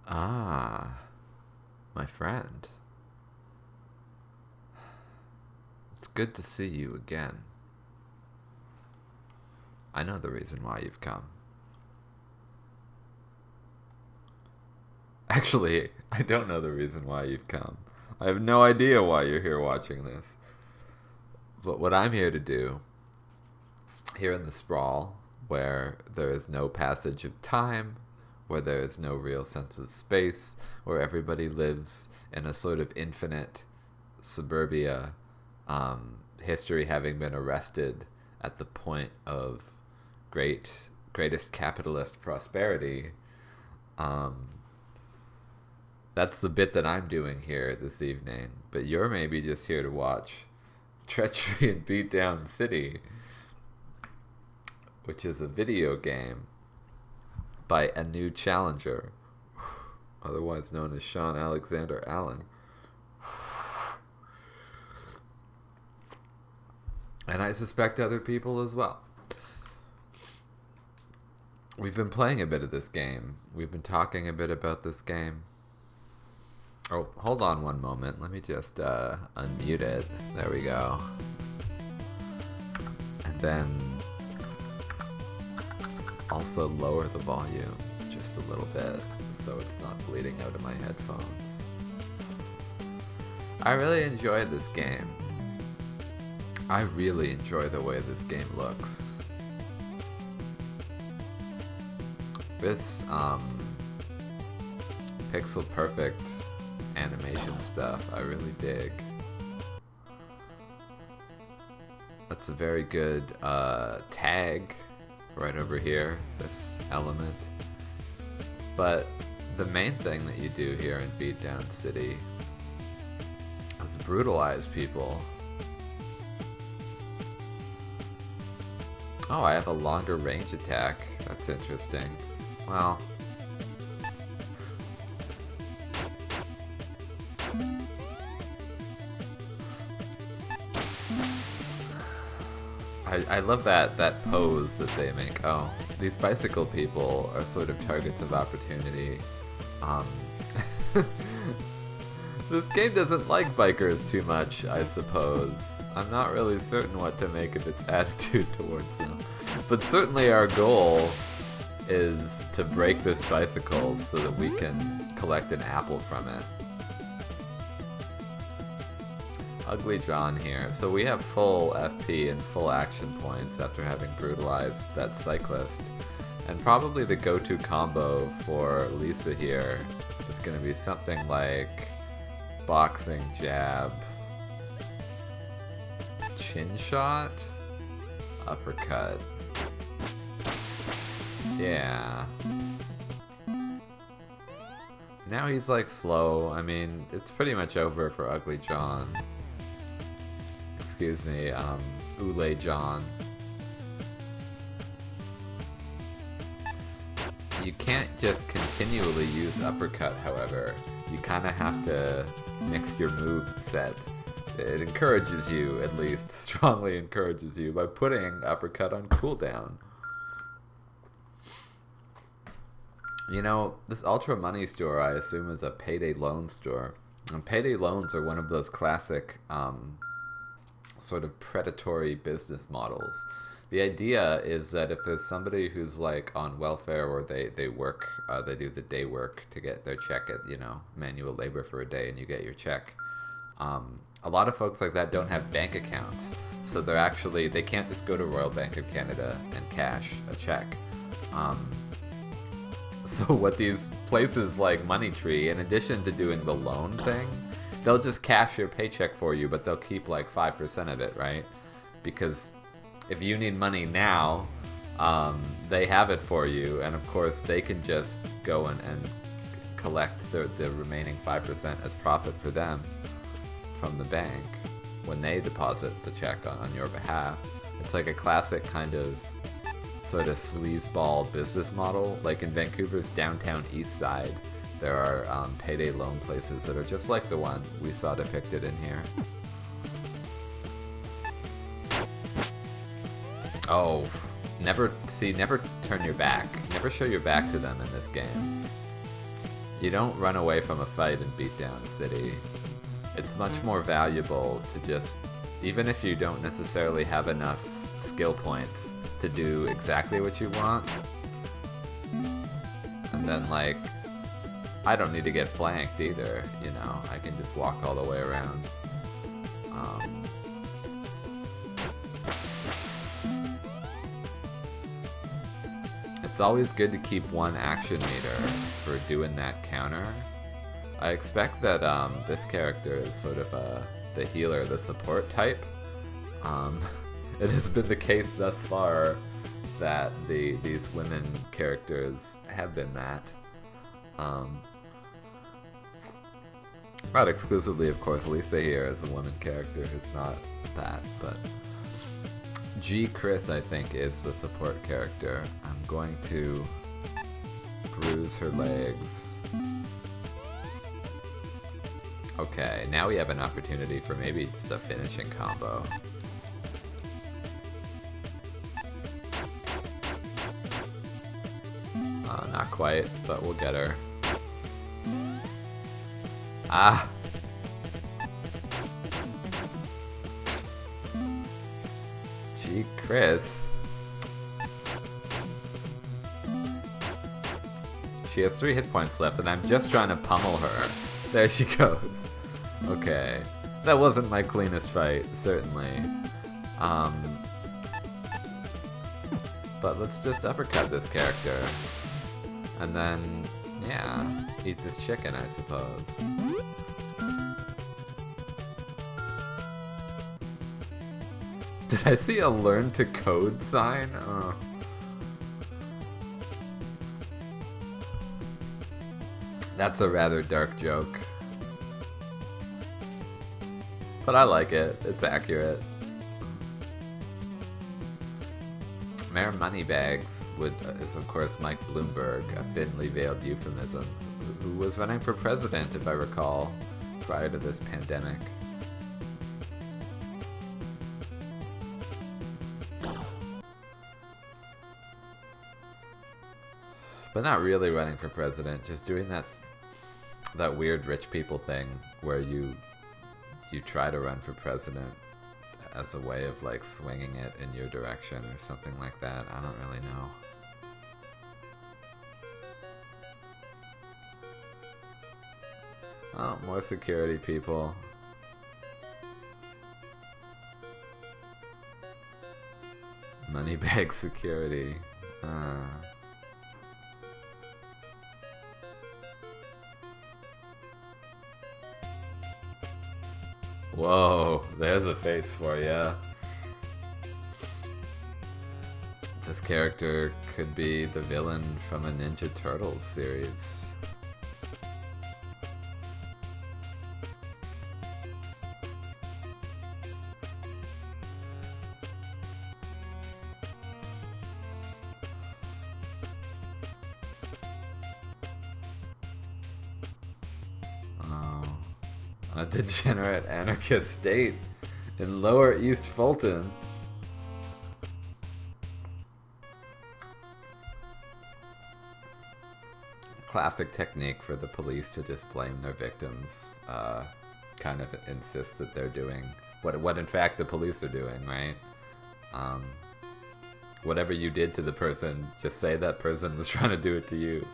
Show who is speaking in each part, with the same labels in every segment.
Speaker 1: Ah, my friend. It's good to see you again. I know the reason why you've come. Actually, I don't know the reason why you've come. I have no idea why you're here watching this. But what I'm here to do, here in the sprawl, where there is no passage of time, where there is no real sense of space, where everybody lives in a sort of infinite suburbia, history having been arrested at the point of greatest capitalist prosperity. That's the bit that I'm doing here this evening. But you're maybe just here to watch Treachery and Beatdown City, which is a video game by a new challenger, otherwise known as Sean Alexander Allen. And I suspect other people as well. We've been playing a bit of this game. We've been talking a bit about this game. Oh, hold on one moment. Let me just unmute it. There we go. And then also lower the volume just a little bit so it's not bleeding out of my headphones. I really enjoy this game. I really enjoy the way this game looks. This pixel perfect animation stuff I really dig. That's a very good tag right over here, this element. But the main thing that you do here in Beatdown City is brutalize people. Oh, I have a longer range attack. That's interesting. Well, I love that pose that they make. Oh, these bicycle people are sort of targets of opportunity. This game doesn't like bikers too much, I suppose. I'm not really certain what to make of its attitude towards them. But certainly our goal is to break this bicycle so that we can collect an apple from it. Ugly John here. So we have full FP and full action points after having brutalized that cyclist. And probably the go-to combo for Lisa here is going to be something like boxing jab, chin shot, uppercut. Yeah. Now he's like slow. I mean, it's pretty much over for Ugly John. Excuse me, Ule John. You can't just continually use uppercut, however. You kind of have to mix your move set. It encourages you, at least, strongly encourages you, by putting uppercut on cooldown. You know, this Ultra Money store, I assume, is a payday loan store. And payday loans are one of those classic sort of predatory business models. The idea is that if there's somebody who's like on welfare or they work, they do the day work to get their check at, you know, manual labor for a day and you get your check. A lot of folks like that don't have bank accounts. So they can't just go to Royal Bank of Canada and cash a check. So what these places like Money Tree, in addition to doing the loan thing, they'll just cash your paycheck for you, but they'll keep like 5% of it, right? Because if you need money now, they have it for you, and of course they can just go and collect the remaining 5% as profit for them from the bank when they deposit the check on your behalf. It's like a classic kind of sort of sleazeball business model. Like in Vancouver's downtown east side, there are payday loan places that are just like the one we saw depicted in here. Oh, never turn your back. Never show your back to them in this game. You don't run away from a fight in Beatdown City. It's much more valuable to just, even if you don't necessarily have enough skill points to do exactly what you want, and then like, I don't need to get flanked either, you know, I can just walk all the way around. It's always good to keep one action meter for doing that counter. I expect that this character is sort of the healer, the support type. It has been the case thus far that these women characters have been that. Not exclusively, of course. Lisa here is a woman character who's not that, but G. Chris, I think, is the support character. I'm going to bruise her legs. Okay, now we have an opportunity for maybe just a finishing combo. Not quite, but we'll get her. Ah! Gee, Chris. She has 3 hit points left, and I'm just trying to pummel her. There she goes. Okay. That wasn't my cleanest fight, certainly. But let's just uppercut this character. And then, yeah, eat this chicken, I suppose. Did I see a learn to code sign? Oh. That's a rather dark joke. But I like it. It's accurate. Mayor Moneybags is of course Mike Bloomberg, a thinly veiled euphemism, who was running for president, if I recall, prior to this pandemic. But not really running for president, just doing that weird rich people thing where you try to run for president as a way of like swinging it in your direction or something like that. I don't really know. Oh, more security people. Moneybag security. Whoa, there's a face for ya. This character could be the villain from a Ninja Turtles series. A degenerate anarchist state in Lower East Fulton. Classic technique for the police to just blame their victims. Kind of insist that they're doing what in fact the police are doing, right? Whatever you did to the person, just say that person was trying to do it to you.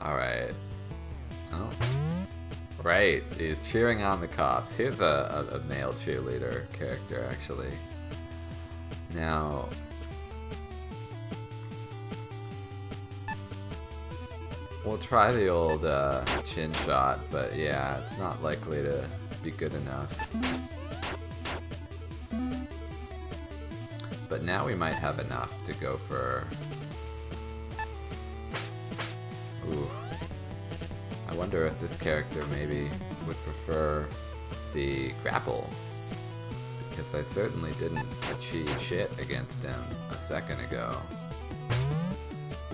Speaker 1: Alright. Oh. Right, he's cheering on the cops. Here's a male cheerleader character, actually. Now... we'll try the old chin shot, but yeah, it's not likely to be good enough. But now we might have enough to go for... Ooh. I wonder if this character maybe would prefer the grapple, because I certainly didn't achieve shit against him a second ago.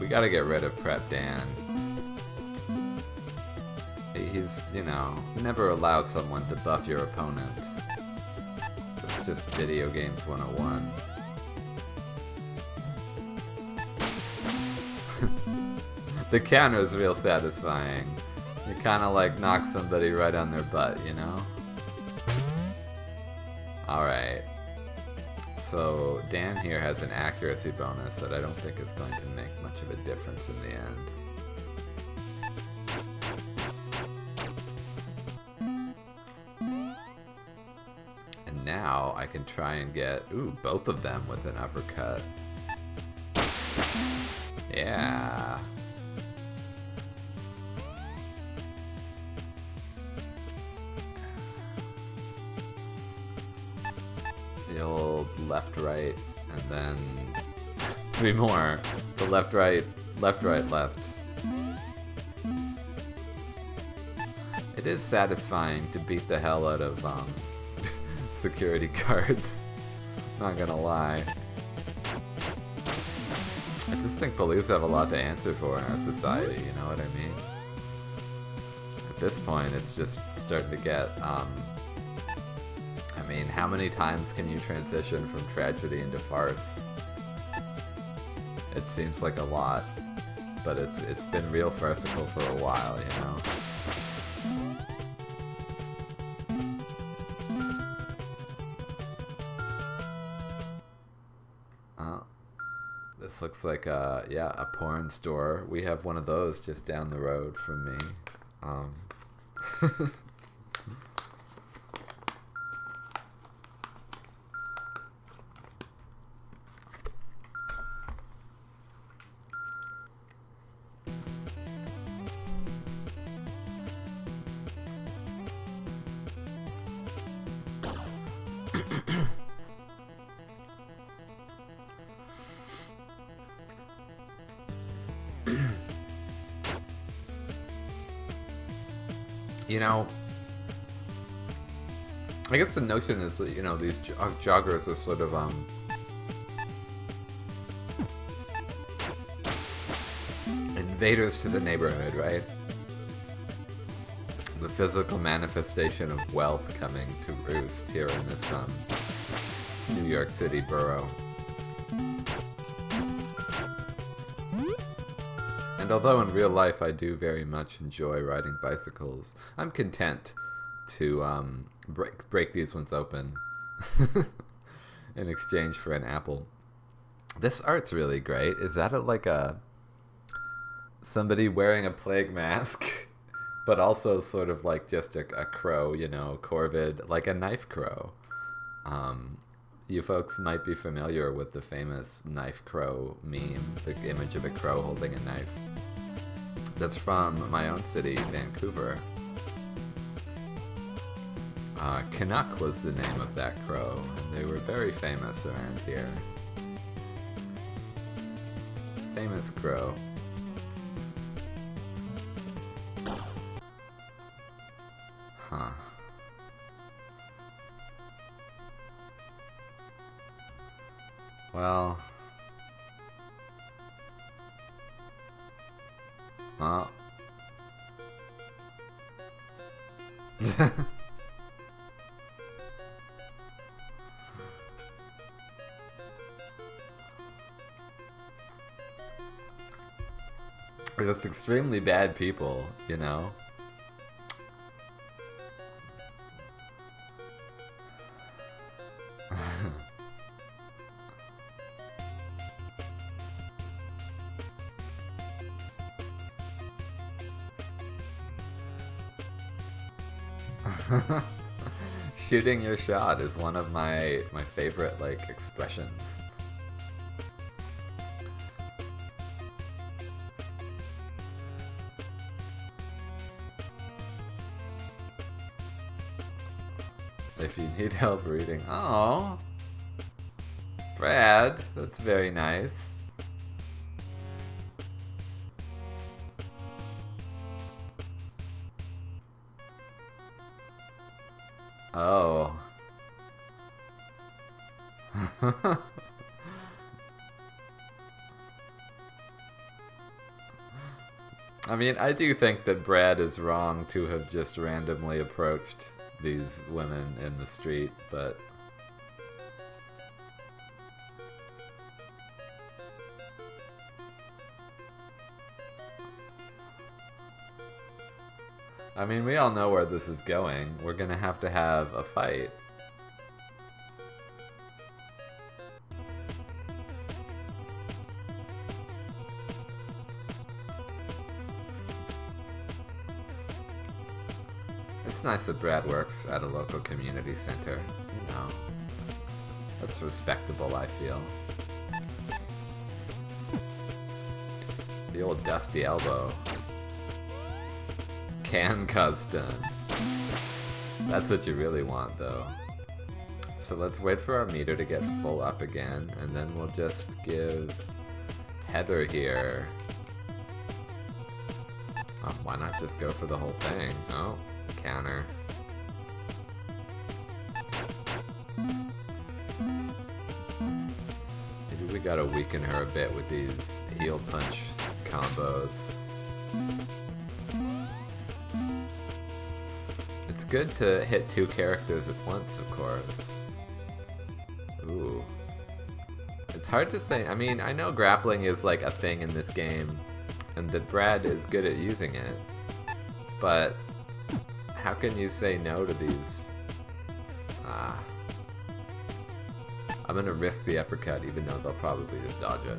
Speaker 1: We gotta get rid of Prep Dan. He's, you know, never allow someone to buff your opponent. It's just video games 101. The counter is real satisfying. You kind of like knock somebody right on their butt, you know? Alright. So Dan here has an accuracy bonus that I don't think is going to make much of a difference in the end. And now I can try and get, ooh, both of them with an uppercut. Yeah. The old left, right, and then 3 more. The left, right, left, right, left. It is satisfying to beat the hell out of security guards. Not gonna lie. I just think police have a lot to answer for in our society, you know what I mean? At this point, it's just starting to get, I mean, how many times can you transition from tragedy into farce? It seems like a lot, but it's been real farcical for a while, you know? This looks like yeah, a porn store. We have one of those just down the road from me. You know, I guess the notion is that, you know, these joggers are sort of, invaders to the neighborhood, right? The physical manifestation of wealth coming to roost here in this, New York City borough. And although in real life I do very much enjoy riding bicycles, I'm content to break these ones open in exchange for an apple. This art's really great. Is that like somebody wearing a plague mask, but also sort of like just a crow, you know, corvid, like a knife crow. You folks might be familiar with the famous knife crow meme, the image of a crow holding a knife. That's from my own city, Vancouver. Canuck was the name of that crow, and they were very famous around here. Famous crow. Huh. Well... Oh. It's extremely bad people, you know? Shooting your shot is one of my favorite, like, expressions. If you need help reading. Oh, Brad, that's very nice. Oh. I mean, I do think that Brad is wrong to have just randomly approached these women in the street, but... I mean, we all know where this is going. We're gonna have a fight. It's nice that Brad works at a local community center, you know. That's respectable, I feel. The old dusty elbow. Can custom. That's what you really want, though. So let's wait for our meter to get full up again, and then we'll just give Heather here. Oh, why not just go for the whole thing? Oh, counter. Maybe we gotta weaken her a bit with these heel punch combos. It's good to hit two characters at once, of course. Ooh. It's hard to say. I mean, I know grappling is like a thing in this game, and that Brad is good at using it. But how can you say no to these? I'm gonna risk the uppercut, even though they'll probably just dodge it.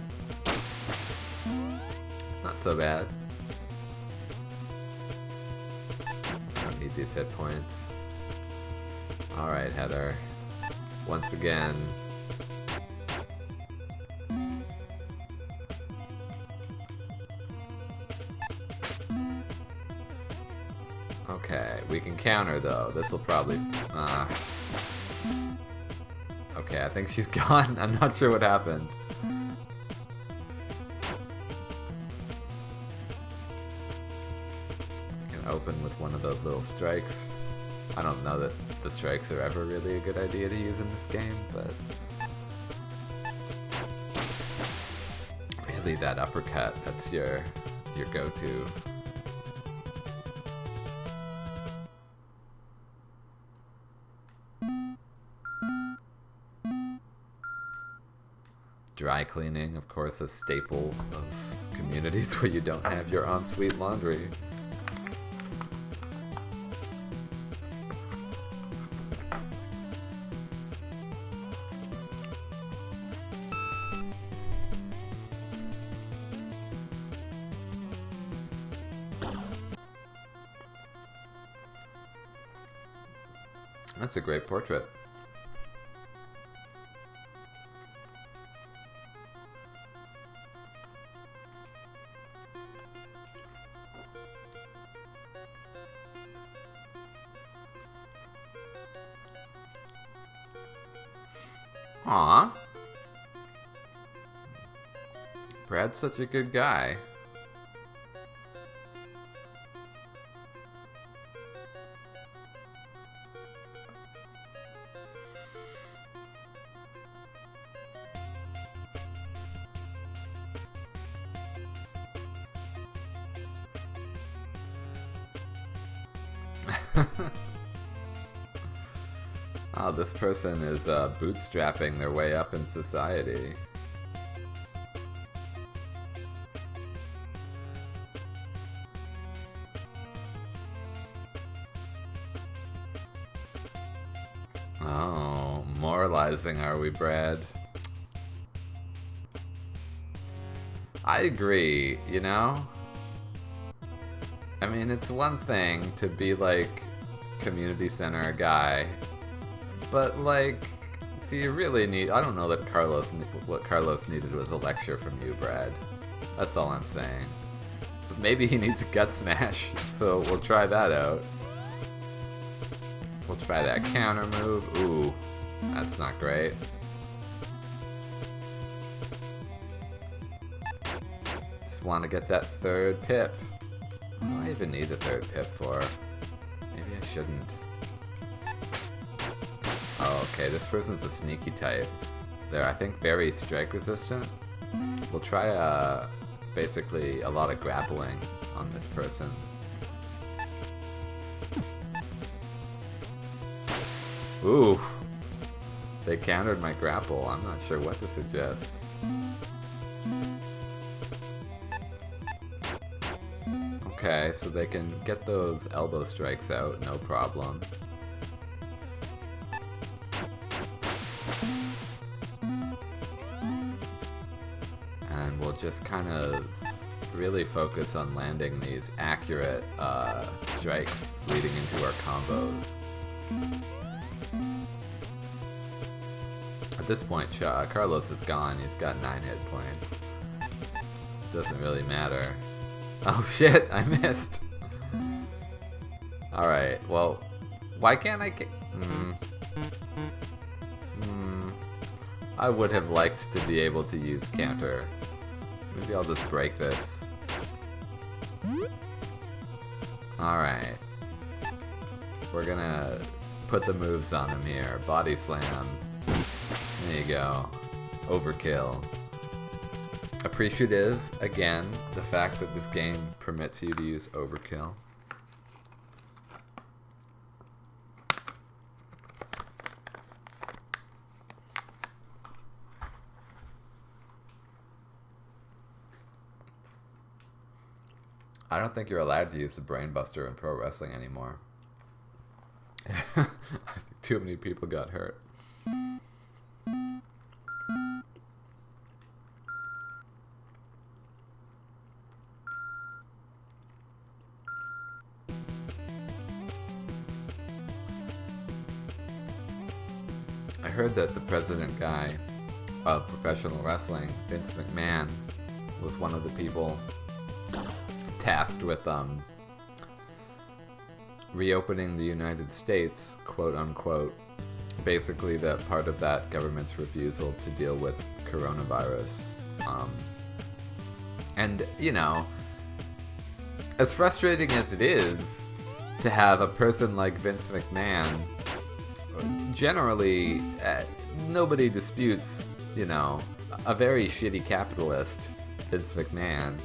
Speaker 1: Not so bad. Don't need these hit points. Alright, Heather. Once again. Okay, we can counter though. This will probably... Okay, I think she's gone. I'm not sure what happened. Open with one of those little strikes. I don't know that the strikes are ever really a good idea to use in this game, but really that uppercut, that's your go-to. Dry cleaning, of course, a staple of communities where you don't have your ensuite laundry. That's a great portrait. Aw. Brad's such a good guy. Oh, this person is bootstrapping their way up in society. Oh, moralizing, are we, Brad? I agree, you know? I mean, it's one thing to be like community center guy, but like, do you really need... I don't know that what Carlos needed was a lecture from you, Brad. That's all I'm saying. But maybe he needs a gut smash, so we'll try that out. We'll try that counter move. Ooh, that's not great. Just want to get that third pip. What do I even need the third pip for? Maybe I shouldn't. Okay, this person's a sneaky type. They're, I think, very strike resistant. We'll try basically a lot of grappling on this person. Ooh, they countered my grapple. I'm not sure what to suggest. Okay, so they can get those elbow strikes out, no problem. And we'll just kind of really focus on landing these accurate strikes leading into our combos. At this point, Carlos is gone. He's got 9 hit points. Doesn't really matter. Oh shit, I missed. Alright, well, why can't I I would have liked to be able to use counter. Maybe I'll just break this. Alright. We're gonna put the moves on him here. Body slam. There you go. Overkill. Appreciative, again, the fact that this game permits you to use overkill. I don't think you're allowed to use the brainbuster in pro wrestling anymore. I think too many people got hurt. I heard that the president guy of professional wrestling, Vince McMahon, was one of the people tasked with reopening the United States, quote unquote. Basically, that part of that government's refusal to deal with coronavirus. And, you know, as frustrating as it is to have a person like Vince McMahon, generally, nobody disputes, you know, a very shitty capitalist, Vince McMahon.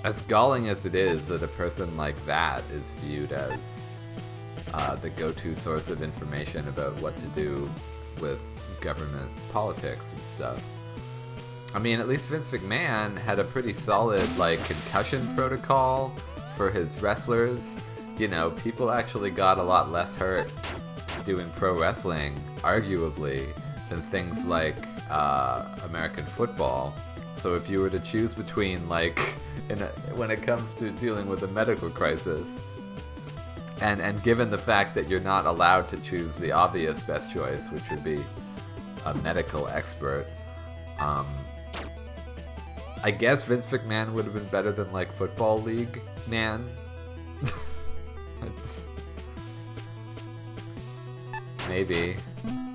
Speaker 1: As galling as it is that a person like that is viewed as the go-to source of information about what to do with government politics and stuff. I mean, at least Vince McMahon had a pretty solid, like, concussion protocol for his wrestlers. You know, people actually got a lot less hurt doing pro wrestling, arguably, than things like American football. So if you were to choose between, like, when it comes to dealing with a medical crisis, and given the fact that you're not allowed to choose the obvious best choice, which would be a medical expert, I guess Vince McMahon would have been better than, like, Football League man. Maybe.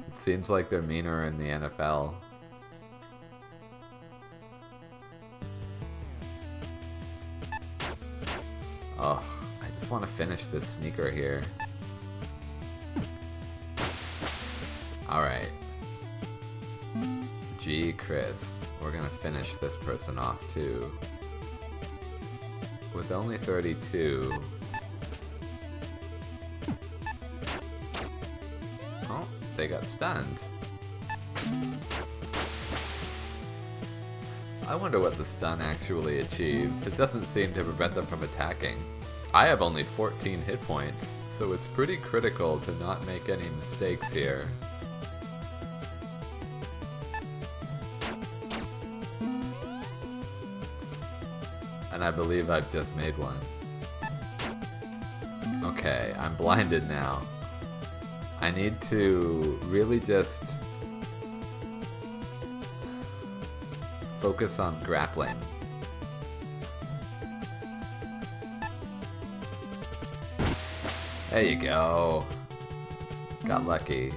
Speaker 1: It seems like they're meaner in the NFL. Oh, I just want to finish this sneaker here. Alright. Gee, Chris. We're gonna finish this person off too. With only 32. Oh, they got stunned. I wonder what the stun actually achieves. It doesn't seem to prevent them from attacking. I have only 14 hit points, so it's pretty critical to not make any mistakes here. And I believe I've just made one. Okay, I'm blinded now. I need to really just focus on grappling. There you go. Got lucky.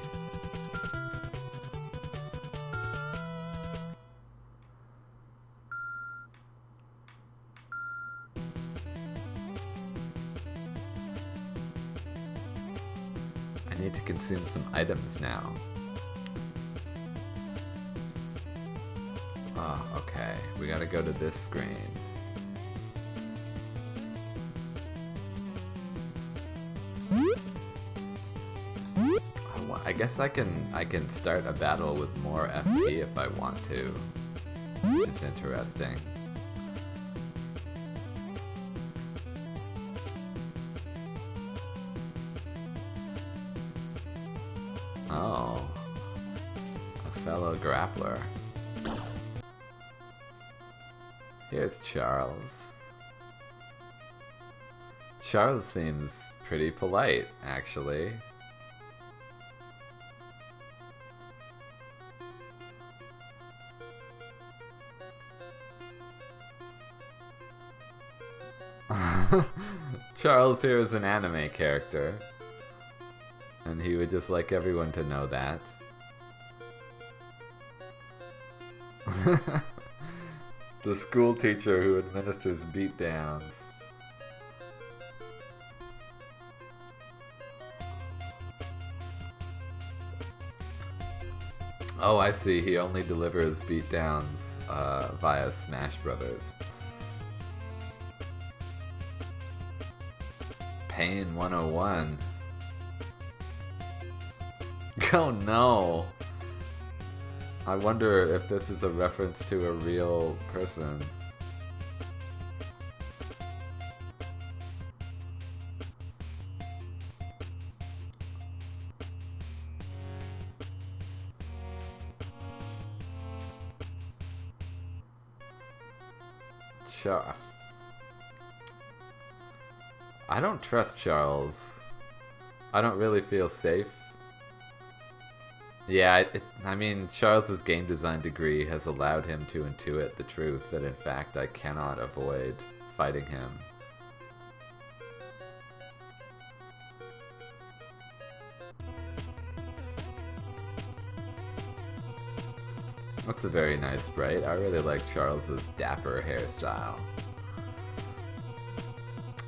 Speaker 1: I need to consume some items now. Oh, okay. We gotta go to this screen. I guess I can start a battle with more FP if I want to, which is interesting. Oh, a fellow grappler. Here's Charles. Charles seems pretty polite, actually. Charles here is an anime character, and he would just like everyone to know that. The school teacher who administers beatdowns. Oh, I see. He only delivers beatdowns via Smash Brothers. Pain 101. Oh no! I wonder if this is a reference to a real person. Sure. I don't trust Charles. I don't really feel safe. Yeah, I mean, Charles's game design degree has allowed him to intuit the truth that in fact I cannot avoid fighting him. That's a very nice sprite. I really like Charles's dapper hairstyle.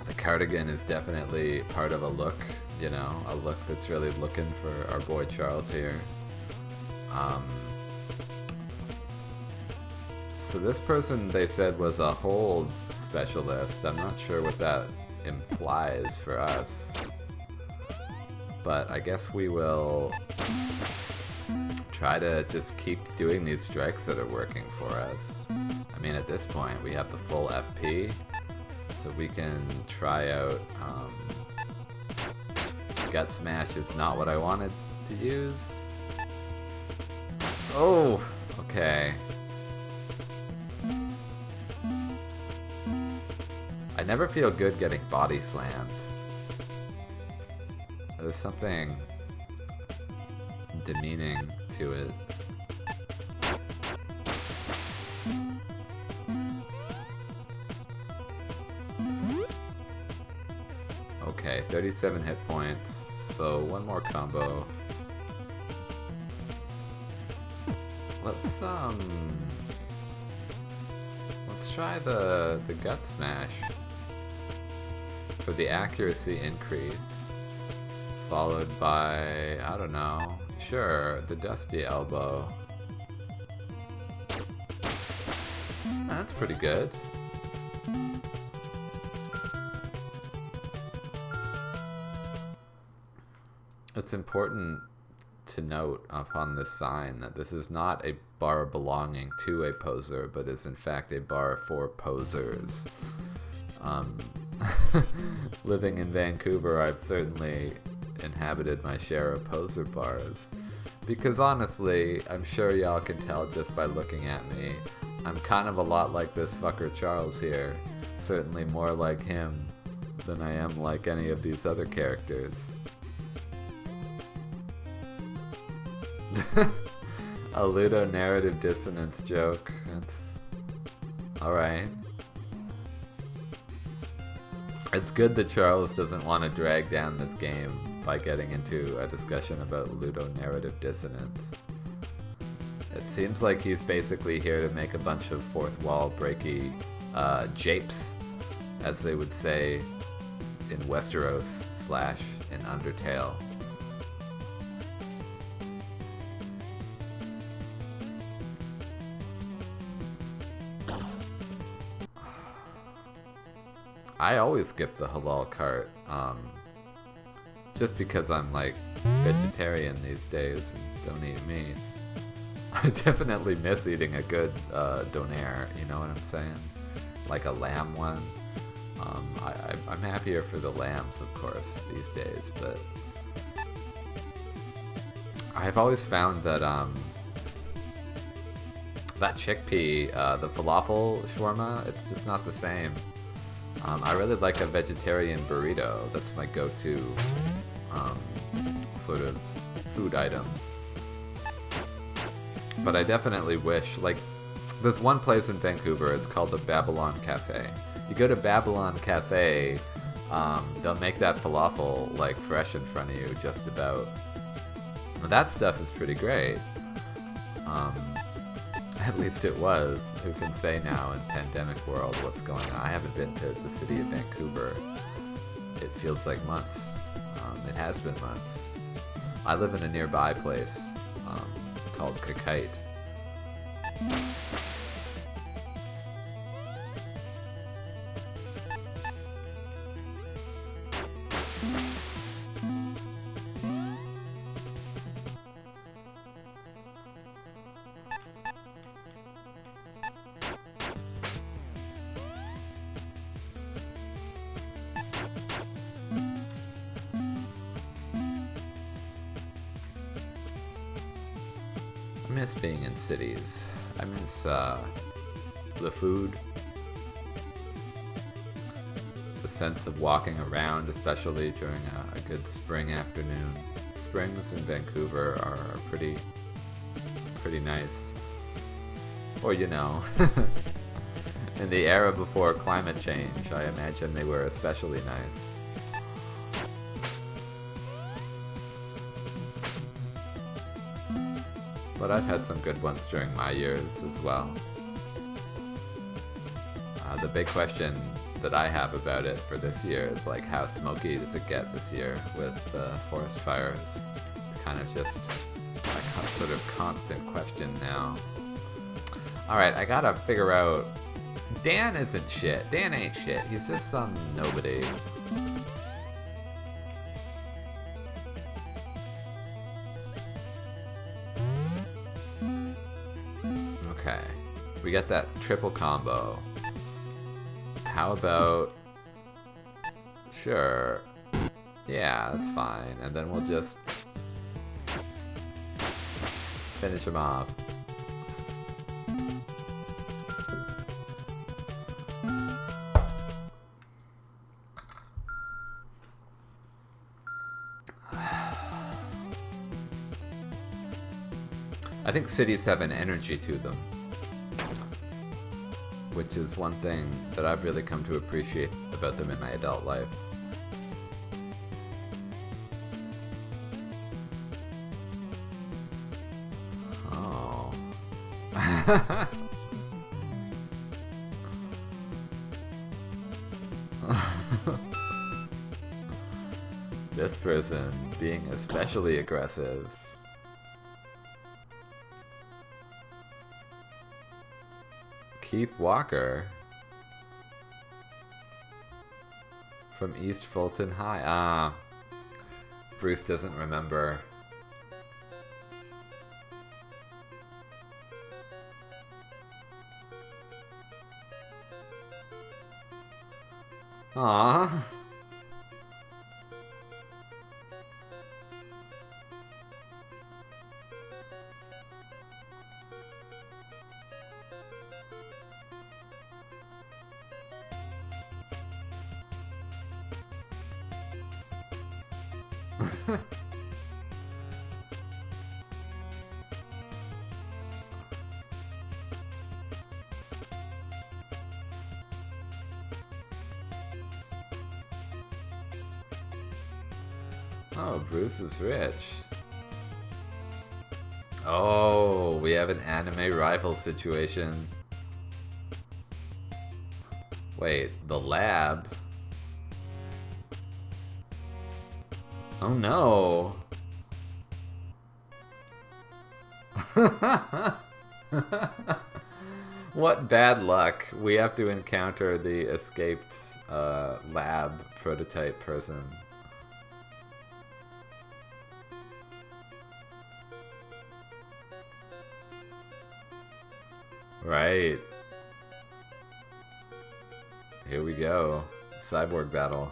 Speaker 1: The cardigan is definitely part of a look, you know, a look that's really looking for our boy Charles here. So this person, they said, was a hold specialist. I'm not sure what that implies for us, but I guess we will try to just keep doing these strikes that are working for us. I mean, at this point, we have the full FP, so we can try out Gut Smash is not what I wanted to use. Oh, okay. I never feel good getting body slammed. There's something demeaning to it. Okay, 37 hit points, so one more combo. Let's try the Gut Smash for the accuracy increase, followed by, I don't know, sure, the Dusty Elbow. That's pretty good. It's important to note upon this sign that this is not a bar belonging to a poser, but is in fact a bar for posers. Living in Vancouver, I've certainly inhabited my share of poser bars. Because honestly, I'm sure y'all can tell just by looking at me, I'm kind of a lot like this fucker Charles here. Certainly more like him than I am like any of these other characters. A ludonarrative dissonance joke. That's alright. It's good that Charles doesn't want to drag down this game by getting into a discussion about ludonarrative dissonance. It seems like he's basically here to make a bunch of fourth wall breaky japes, as they would say in Westeros / in Undertale. I always skip the halal cart, just because I'm like vegetarian these days and don't eat meat. I definitely miss eating a good doner, you know what I'm saying? Like a lamb one. I'm happier for the lambs, of course, these days, but I've always found that that chickpea, the falafel shawarma, it's just not the same. I really like a vegetarian burrito. That's my go-to sort of food item. But I definitely wish, like, there's one place in Vancouver, it's called the Babylon Cafe. You go to Babylon Cafe, they'll make that falafel, like, fresh in front of you, just about. That stuff is pretty great. At least it was. Who can say now in pandemic world what's going on? I haven't been to the city of Vancouver. It feels like months. It has been months. I live in a nearby place called Kakite. I miss being in cities. I miss the food, the sense of walking around, especially during a good spring afternoon. Springs in Vancouver are pretty nice. Or, you know, in the era before climate change, I imagine they were especially nice. But I've had some good ones during my years as well. The big question that I have about it for this year is like, how smoky does it get this year with the forest fires? It's kind of just a sort of constant question now. Alright, I gotta figure out... Dan isn't shit. Dan ain't shit. He's just some nobody. Okay, we got that triple combo. How about... Sure. Yeah, that's fine. And then we'll just... finish him off. I think cities have an energy to them, which is one thing that I've really come to appreciate about them in my adult life. Oh. This person being especially aggressive. Keith Walker from East Fulton High. Ah, Bruce doesn't remember. Aww. Oh, Bruce is rich. Oh, we have an anime rival situation. Wait, the lab? Oh no! What bad luck. We have to encounter the escaped lab prototype person. Right. Here we go. Cyborg battle.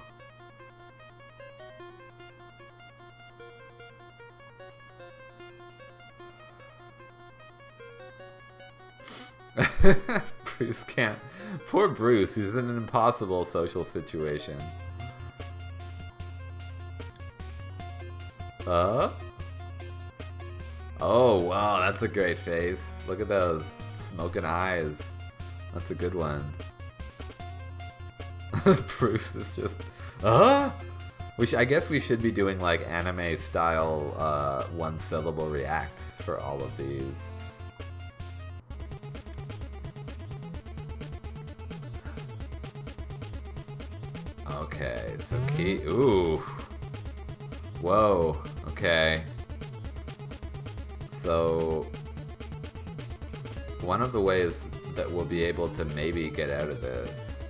Speaker 1: Bruce can't. Poor Bruce, he's in an impossible social situation. Oh, wow, that's a great face. Look at those smoking eyes. That's a good one. Bruce is just... I guess we should be doing like anime style one syllable reacts for all of these. Okay, so key... Ooh. Whoa, okay. So... one of the ways that we'll be able to maybe get out of this...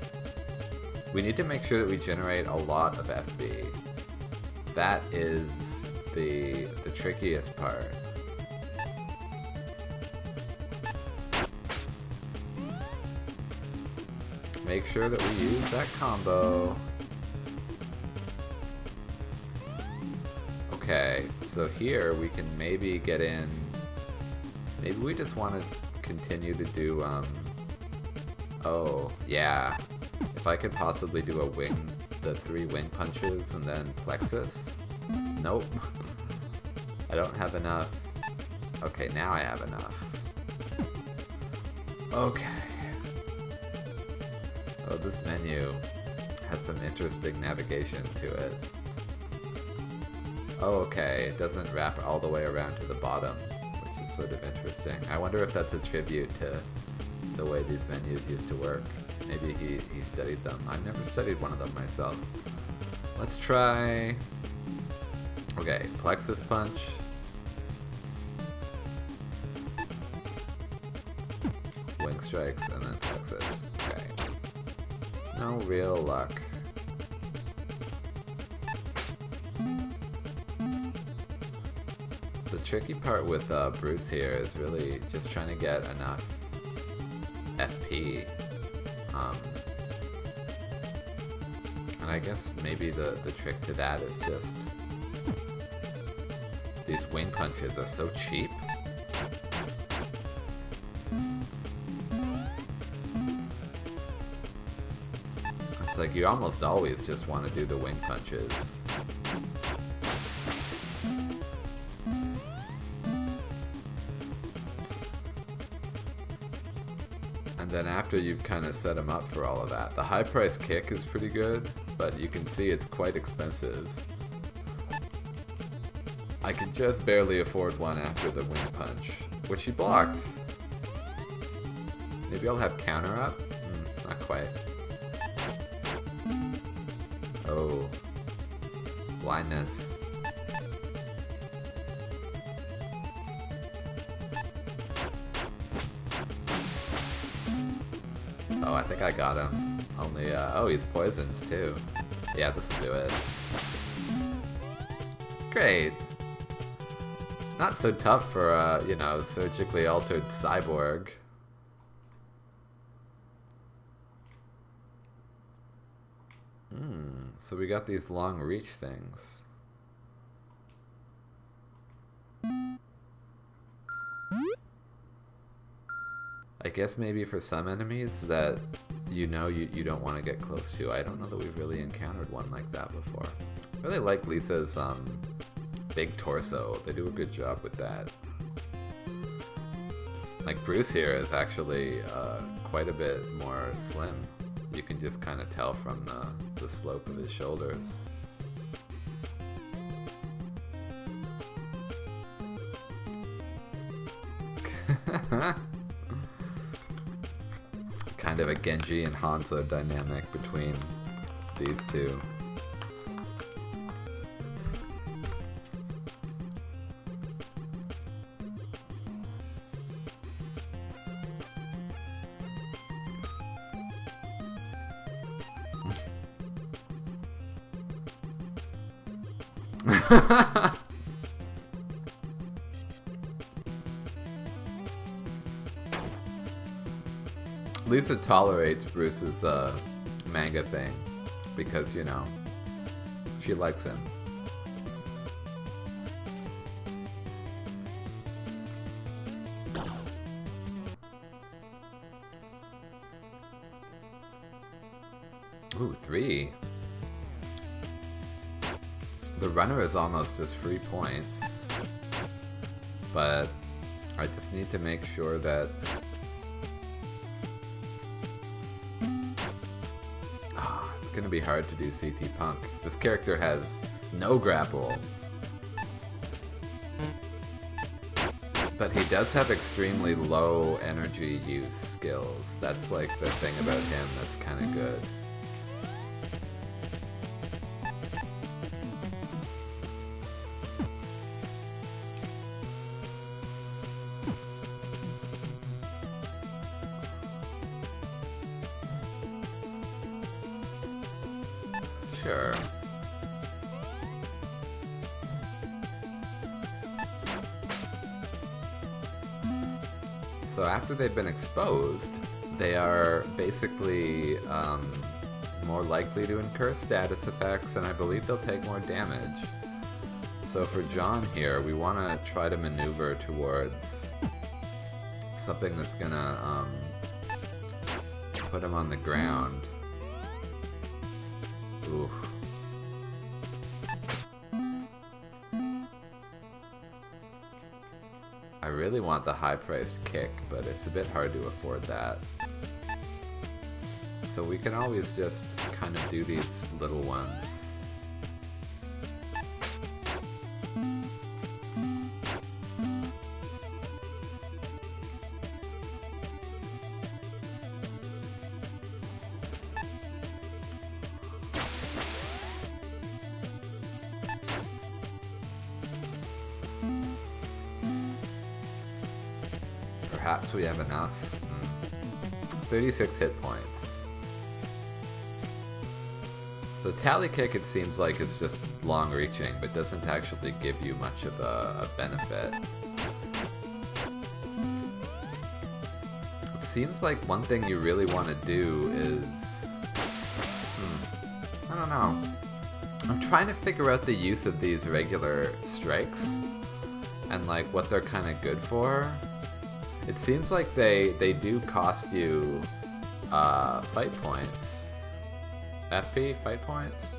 Speaker 1: we need to make sure that we generate a lot of FB. That is the trickiest part. Make sure that we use that combo. Okay, so here we can maybe get in... maybe we just want to continue to do, oh, yeah. If I could possibly do a wing, the 3 wing punches and then plexus. Nope. I don't have enough. Okay, now I have enough. Okay. Oh, this menu has some interesting navigation to it. Oh, okay, it doesn't wrap all the way around to the bottom, which is sort of interesting. I wonder if that's a tribute to the way these menus used to work. Maybe he studied them. I've never studied one of them myself. Let's try... okay, plexus punch. Wing strikes, and then plexus. Okay. No real luck. The tricky part with Bruce here is really just trying to get enough FP. And I guess maybe the trick to that is just... these wing punches are so cheap. It's like you almost always just want to do the wing punches. And then after you've kind of set them up for all of that, the high price kick is pretty good, but you can see it's quite expensive. I could just barely afford one after the wing punch, which he blocked. Maybe I'll have counter up? Not quite. Oh. Blindness. Oh, I think I got him. Only, oh, he's poisoned too. Yeah, this will do it. Great. Not so tough for a, you know, surgically altered cyborg. So we got these long reach things. I guess maybe for some enemies that you know you don't want to get close to. I don't know that we've really encountered one like that before. I really like Lisa's big torso. They do a good job with that. Like Bruce here is actually quite a bit more slim. You can just kind of tell from the slope of his shoulders. Kind of a Genji and Hanzo dynamic between these two. Lisa tolerates Bruce's manga thing because, you know, she likes him. Ooh, 3. The runner is almost as free points, but I just need to make sure that it's gonna be hard to do CT Punk. This character has no grapple, but he does have extremely low energy use skills. That's like the thing about him that's kind of good. Sure. So after they've been exposed, they are basically more likely to incur status effects, and I believe they'll take more damage. So for John here, we want to try to maneuver towards something that's gonna put him on the ground. Oof. I really want the high-priced kick, but it's a bit hard to afford that. So we can always just kind of do these little ones. Perhaps we have enough. 36 hit points. The tally kick, it seems like it's just long-reaching, but doesn't actually give you much of a benefit. It seems like one thing you really want to do is... I don't know. I'm trying to figure out the use of these regular strikes and like what they're kind of good for. It seems like they do cost you fight points. FP, fight points?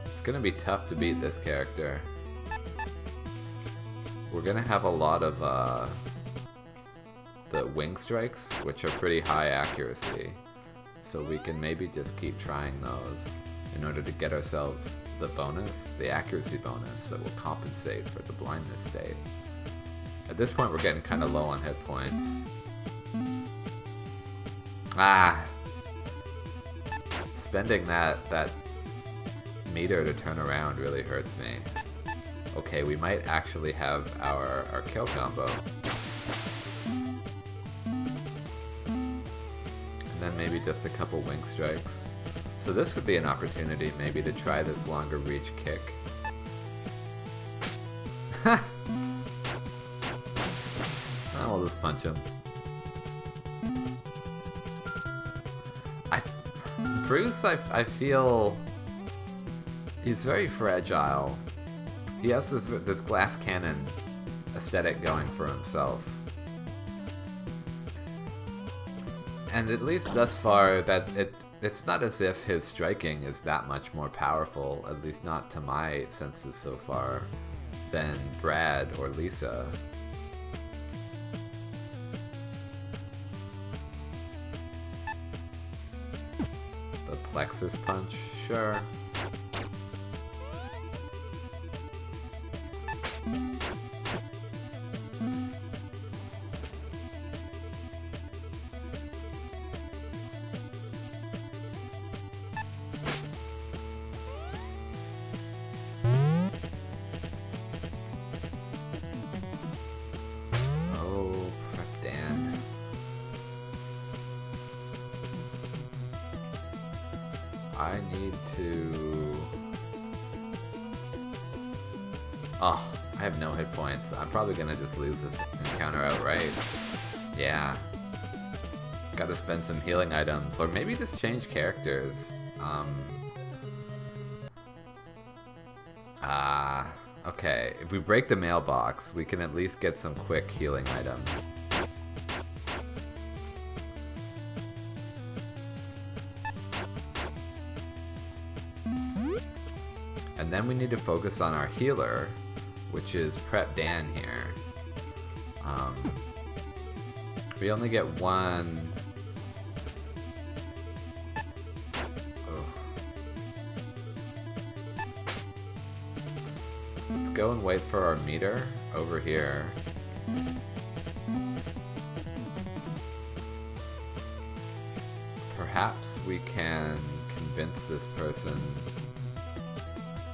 Speaker 1: It's gonna be tough to beat this character. We're gonna have a lot of the wing strikes, which are pretty high accuracy. So we can maybe just keep trying those in order to get ourselves the bonus, the accuracy bonus, that will compensate for the blindness state. At this point, we're getting kind of low on hit points. Spending that meter to turn around really hurts me. Okay, we might actually have our kill combo. And then maybe just a couple wing strikes. So this would be an opportunity maybe to try this longer reach kick. We'll just punch him. Bruce, I feel he's very fragile. He has this glass cannon aesthetic going for himself. And at least thus far, it's not as if his striking is that much more powerful, at least not to my senses so far, than Brad or Lisa. The plexus punch, sure. I need to... Oh, I have no hit points. I'm probably gonna just lose this encounter outright. Yeah. Gotta spend some healing items, or maybe just change characters. Okay. If we break the mailbox, we can at least get some quick healing items. And then we need to focus on our healer, which is Prep Dan here. We only get one... Let's go and wait for our meter over here. Perhaps we can convince this person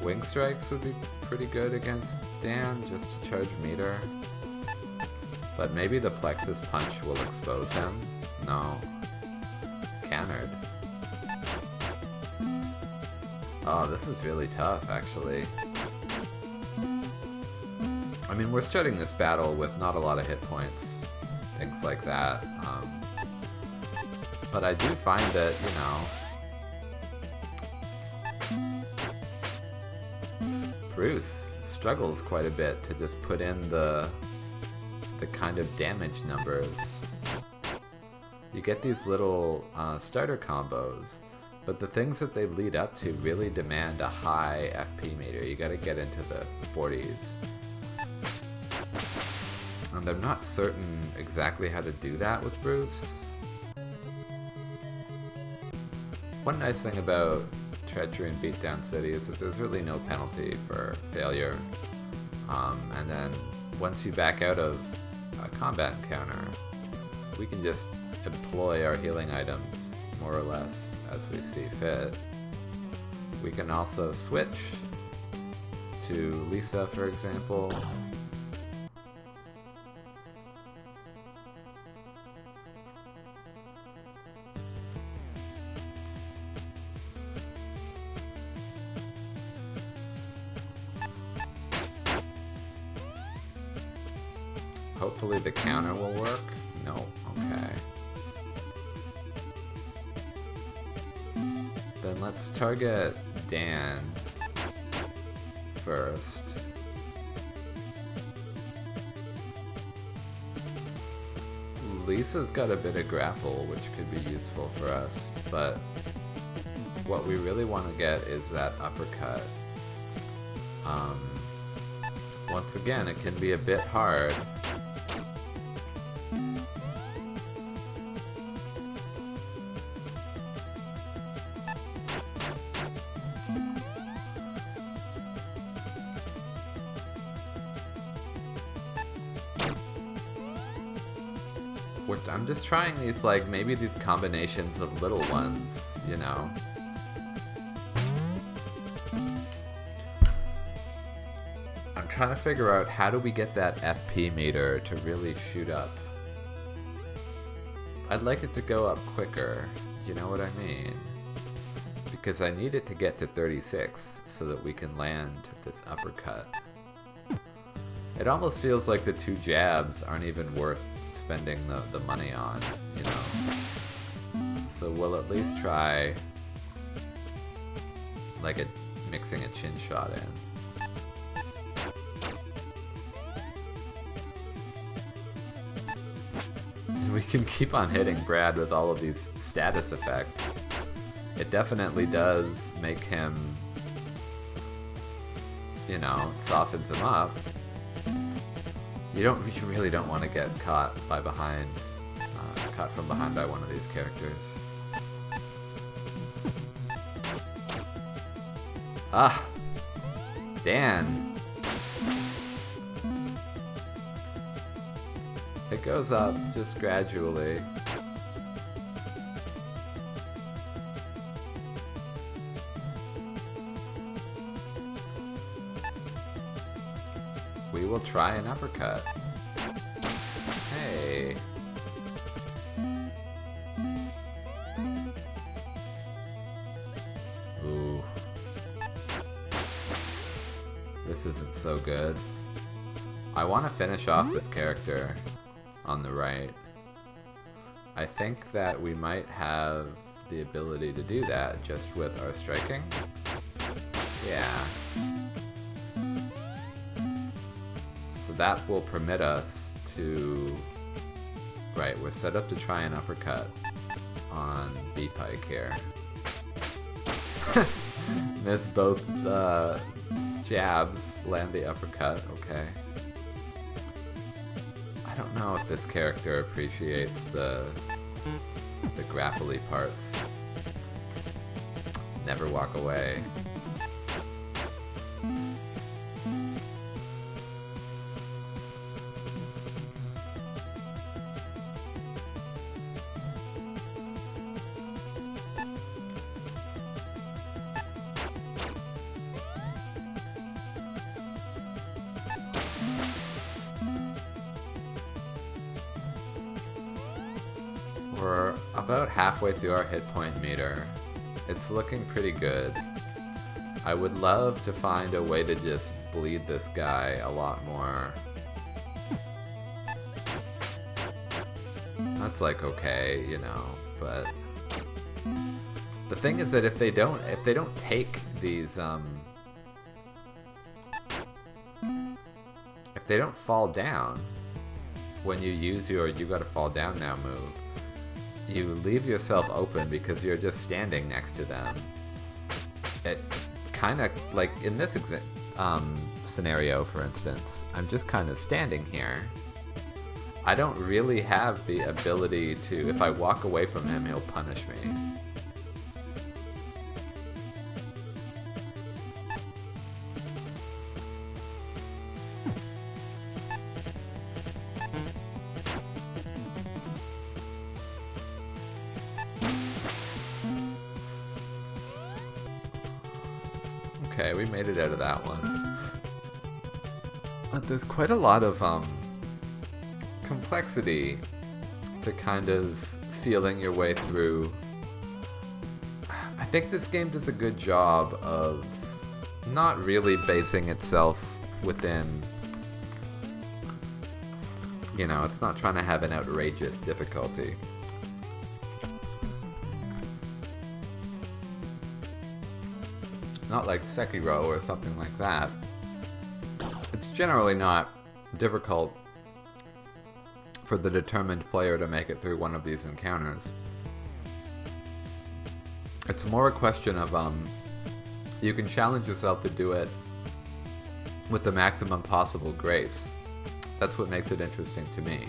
Speaker 1: Wing Strikes would be pretty good against Dan, just to charge meter. But maybe the Plexus Punch will expose him? No. Countered. Oh, this is really tough, actually. I mean, we're starting this battle with not a lot of hit points, things like that. But I do find that, Bruce struggles quite a bit to just put in the kind of damage numbers. You get these little starter combos, but the things that they lead up to really demand a high FP meter. You gotta get into the 40s. And I'm not certain exactly how to do that with Bruce. One nice thing about Treachery and Beatdown City is that there's really no penalty for failure. And then once you back out of a combat encounter, we can just employ our healing items more or less as we see fit. We can also switch to Lisa, for example. Hopefully the counter will work. No, okay. Then let's target Dan first. Lisa's got a bit of grapple, which could be useful for us, but what we really want to get is that uppercut. Once again, it can be a bit hard. I'm just trying these, like, maybe these combinations of little ones, I'm trying to figure out how do we get that FP meter to really shoot up. I'd like it to go up quicker, you know what I mean? Because I need it to get to 36 so that we can land this uppercut. It almost feels like the two jabs aren't even worth spending the money on, So we'll at least try like mixing a chin shot in. And we can keep on hitting Brad with all of these status effects. It definitely does make him, softens him up. You really don't want to get caught from behind by one of these characters. Ah! Dan! It goes up just gradually. We will try an uppercut. Hey. this isn't so good. I want to finish off this character on the right. I think that we might have the ability to do that just with our striking. Yeah. So that will permit us to... Right, we're set up to try an uppercut on B-Pike here. Miss both jabs, land the uppercut, okay. I don't know if this character appreciates the grapply parts. Never walk away. We're about halfway through our hit point meter. It's looking pretty good. I would love to find a way to just bleed this guy a lot more. That's like okay, you know, but the thing is that if they don't take these if they don't fall down when you use your you gotta fall down now move, you leave yourself open because you're just standing next to them. It kind of, like in this scenario, for instance, I'm just kind of standing here. I don't really have the ability to, if I walk away from him, he'll punish me. Okay, we made it out of that one. But there's quite a lot of complexity to kind of feeling your way through. I think this game does a good job of not really basing itself within, you know, it's not trying to have an outrageous difficulty. Not like Sekiro or something like that. It's generally not difficult for the determined player to make it through one of these encounters. It's more a question of you can challenge yourself to do it with the maximum possible grace. That's what makes it interesting to me.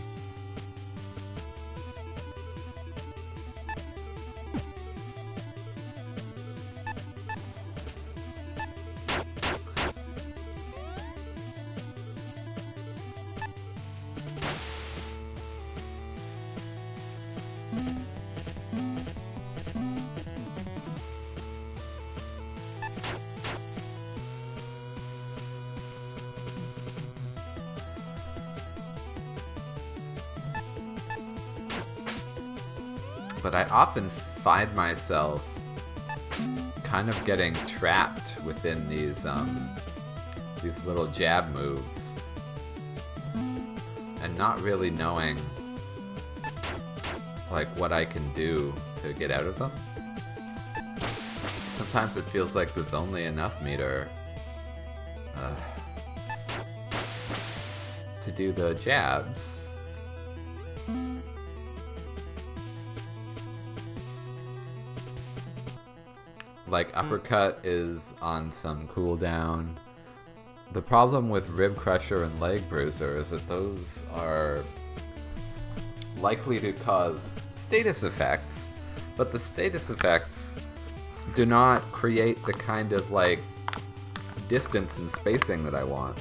Speaker 1: But I often find myself kind of getting trapped within these little jab moves and not really knowing like what I can do to get out of them. Sometimes it feels like there's only enough meter to do the jabs. Like uppercut is on some cooldown. The problem with rib crusher and leg bruiser is that those are likely to cause status effects, but the status effects do not create the kind of like distance and spacing that I want.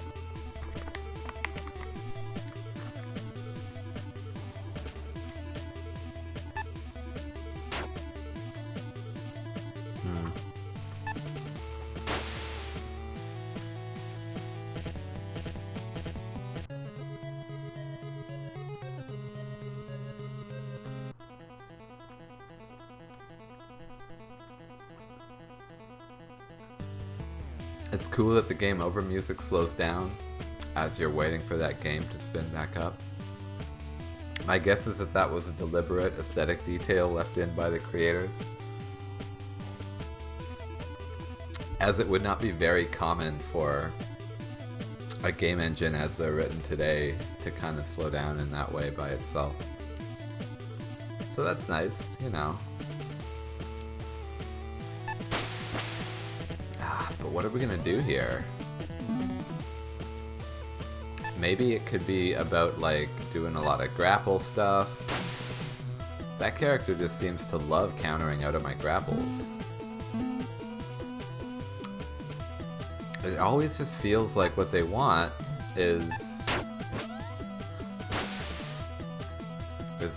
Speaker 1: It's cool that the game over music slows down as you're waiting for that game to spin back up. My guess is that that was a deliberate aesthetic detail left in by the creators, as it would not be very common for a game engine as they're written today to kind of slow down in that way by itself. So that's nice, you know. But what are we gonna do here? Maybe it could be about like doing a lot of grapple stuff. That character just seems to love countering out of my grapples. It always just feels like what they want is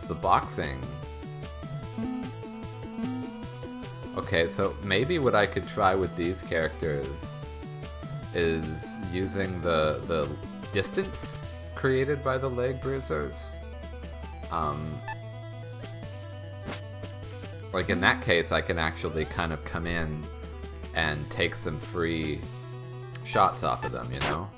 Speaker 1: the boxing. Okay, so maybe what I could try with these characters is using the distance created by the leg bruisers. Like in that case, I can actually kind of come in and take some free shots off of them, you know?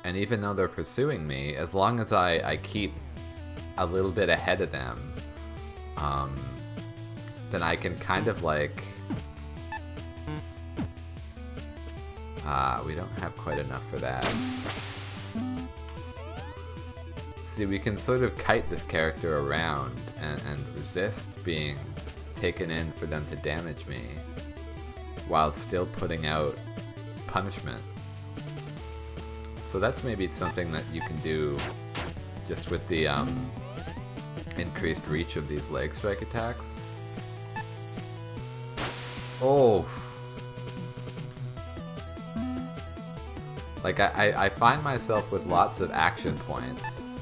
Speaker 1: And even though they're pursuing me, as long as I keep a little bit ahead of them, then I can kind of like... we don't have quite enough for that. See, we can sort of kite this character around and resist being taken in for them to damage me, while still putting out punishment. So that's maybe something that you can do just with the increased reach of these leg strike attacks. Oh! Like, I find myself with lots of action points.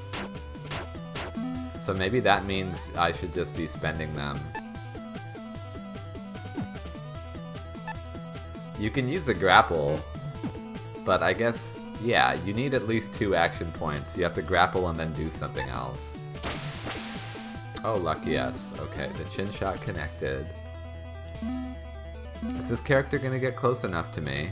Speaker 1: So maybe that means I should just be spending them. You can use a grapple, but I guess, yeah, you need at least 2 action points. You have to grapple and then do something else. Oh, lucky us. Okay, the chin shot connected. Is this character gonna get close enough to me?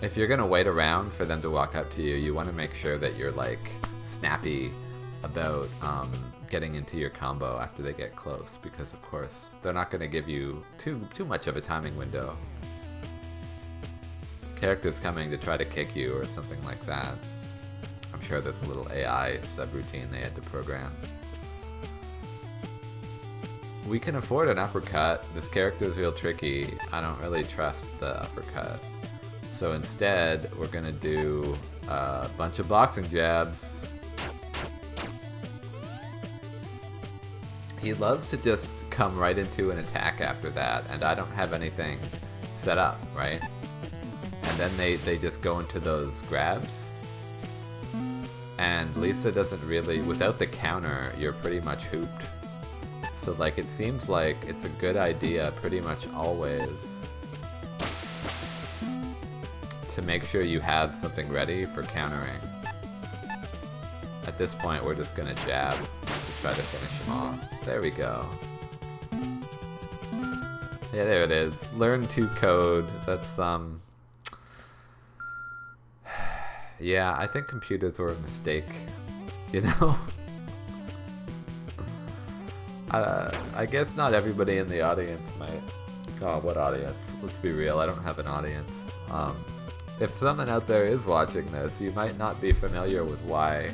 Speaker 1: If you're gonna wait around for them to walk up to you, you want to make sure that you're like snappy about getting into your combo after they get close, because of course they're not gonna give you too much of a timing window. Character's coming to try to kick you or something like that. I'm sure that's a little AI subroutine they had to program. We can afford an uppercut. This character's real tricky. I don't really trust the uppercut. So instead, we're gonna do a bunch of boxing jabs. He loves to just come right into an attack after that, and I don't have anything set up, right? And then they just go into those grabs. And Lisa doesn't really, without the counter, you're pretty much hooped. So like, it seems like it's a good idea pretty much always to make sure you have something ready for countering. At this point, we're just gonna jab to try to finish him off. There we go. Yeah, there it is. Learn to code. That's, yeah, I think computers were a mistake, you know? I guess not everybody in the audience might... Oh, what audience? Let's be real, I don't have an audience. If someone out there is watching this, you might not be familiar with why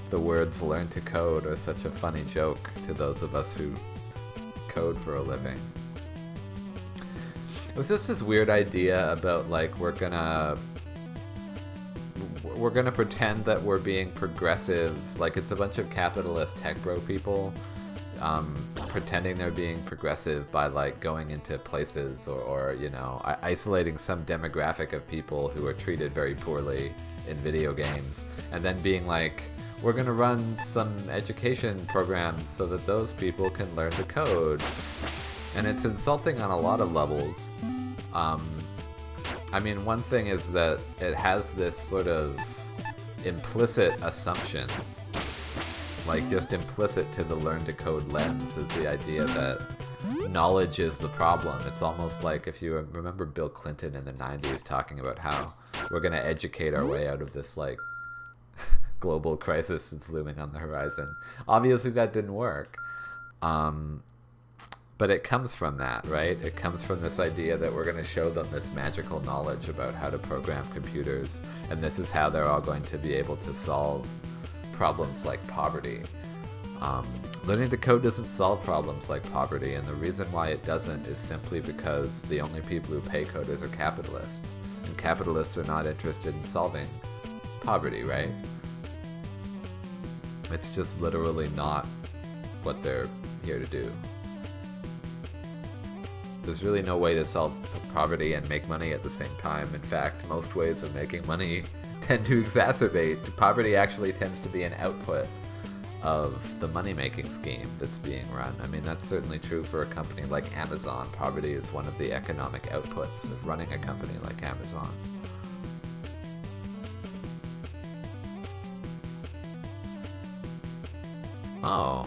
Speaker 1: the words learn to code are such a funny joke to those of us who code for a living. It was just this weird idea about like, we're gonna pretend that we're being progressives, like it's a bunch of capitalist tech bro people pretending they're being progressive by like going into places or you know, isolating some demographic of people who are treated very poorly in video games, and then being like, we're gonna run some education programs so that those people can learn to code. And it's insulting on a lot of levels. I mean, one thing is that it has this sort of implicit assumption Like, just implicit to the learn to code lens is the idea that knowledge is the problem. It's almost like, if you remember Bill Clinton in the 90s talking about how we're going to educate our way out of this, like, global crisis that's looming on the horizon. Obviously that didn't work. But it comes from that, right? It comes from this idea that we're going to show them this magical knowledge about how to program computers, and this is how they're all going to be able to solve problems like poverty. Learning to code doesn't solve problems like poverty, and the reason why it doesn't is simply because the only people who pay coders are capitalists, and capitalists are not interested in solving poverty, right? It's just literally not what they're here to do. There's really no way to solve poverty and make money at the same time. In fact, most ways of making money tend to exacerbate. Poverty actually tends to be an output of the money-making scheme that's being run. I mean, that's certainly true for a company like Amazon. Poverty is one of the economic outputs of running a company like Amazon. Oh.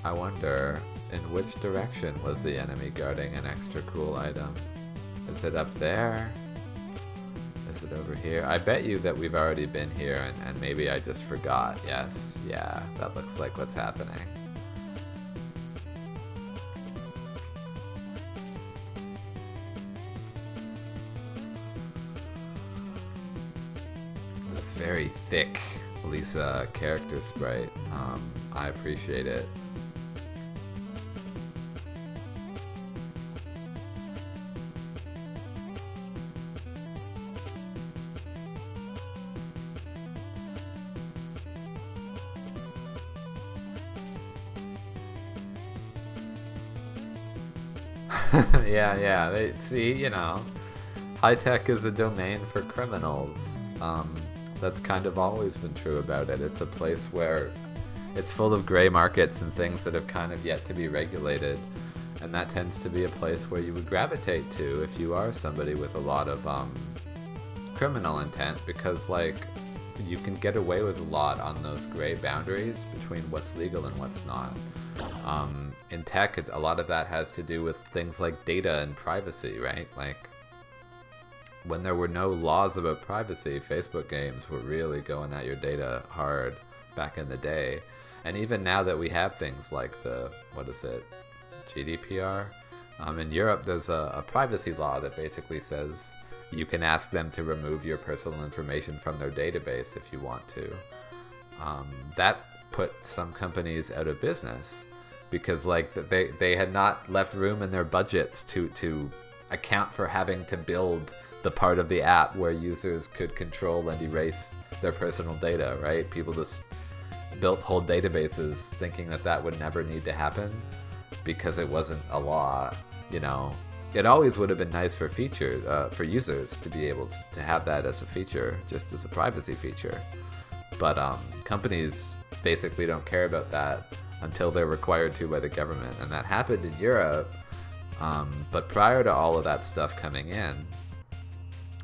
Speaker 1: I wonder, in which direction was the enemy guarding an extra cool item? Is it up there? Is it over here? I bet you that we've already been here and maybe I just forgot. Yes, yeah, that looks like what's happening. This very thick Lisa character sprite. I appreciate it. Yeah, they see, you know, high tech is a domain for criminals. That's kind of always been true about it. It's a place where it's full of gray markets and things that have kind of yet to be regulated, and that tends to be a place where you would gravitate to if you are somebody with a lot of criminal intent, because, like, you can get away with a lot on those gray boundaries between what's legal and what's not. In tech, a lot of that has to do with things like data and privacy, right? Like, when there were no laws about privacy, Facebook games were really going at your data hard back in the day. And even now that we have things like the, what is it, GDPR? In Europe, there's a privacy law that basically says you can ask them to remove your personal information from their database if you want to. That put some companies out of business, because, like, they had not left room in their budgets to account for having to build the part of the app where users could control and erase their personal data, right? People just built whole databases thinking that would never need to happen because it wasn't a law, you know. It always would have been nice for for users to be able to have that as a feature, just as a privacy feature. But companies basically don't care about that until they're required to by the government, and that happened in Europe. But prior to all of that stuff coming in,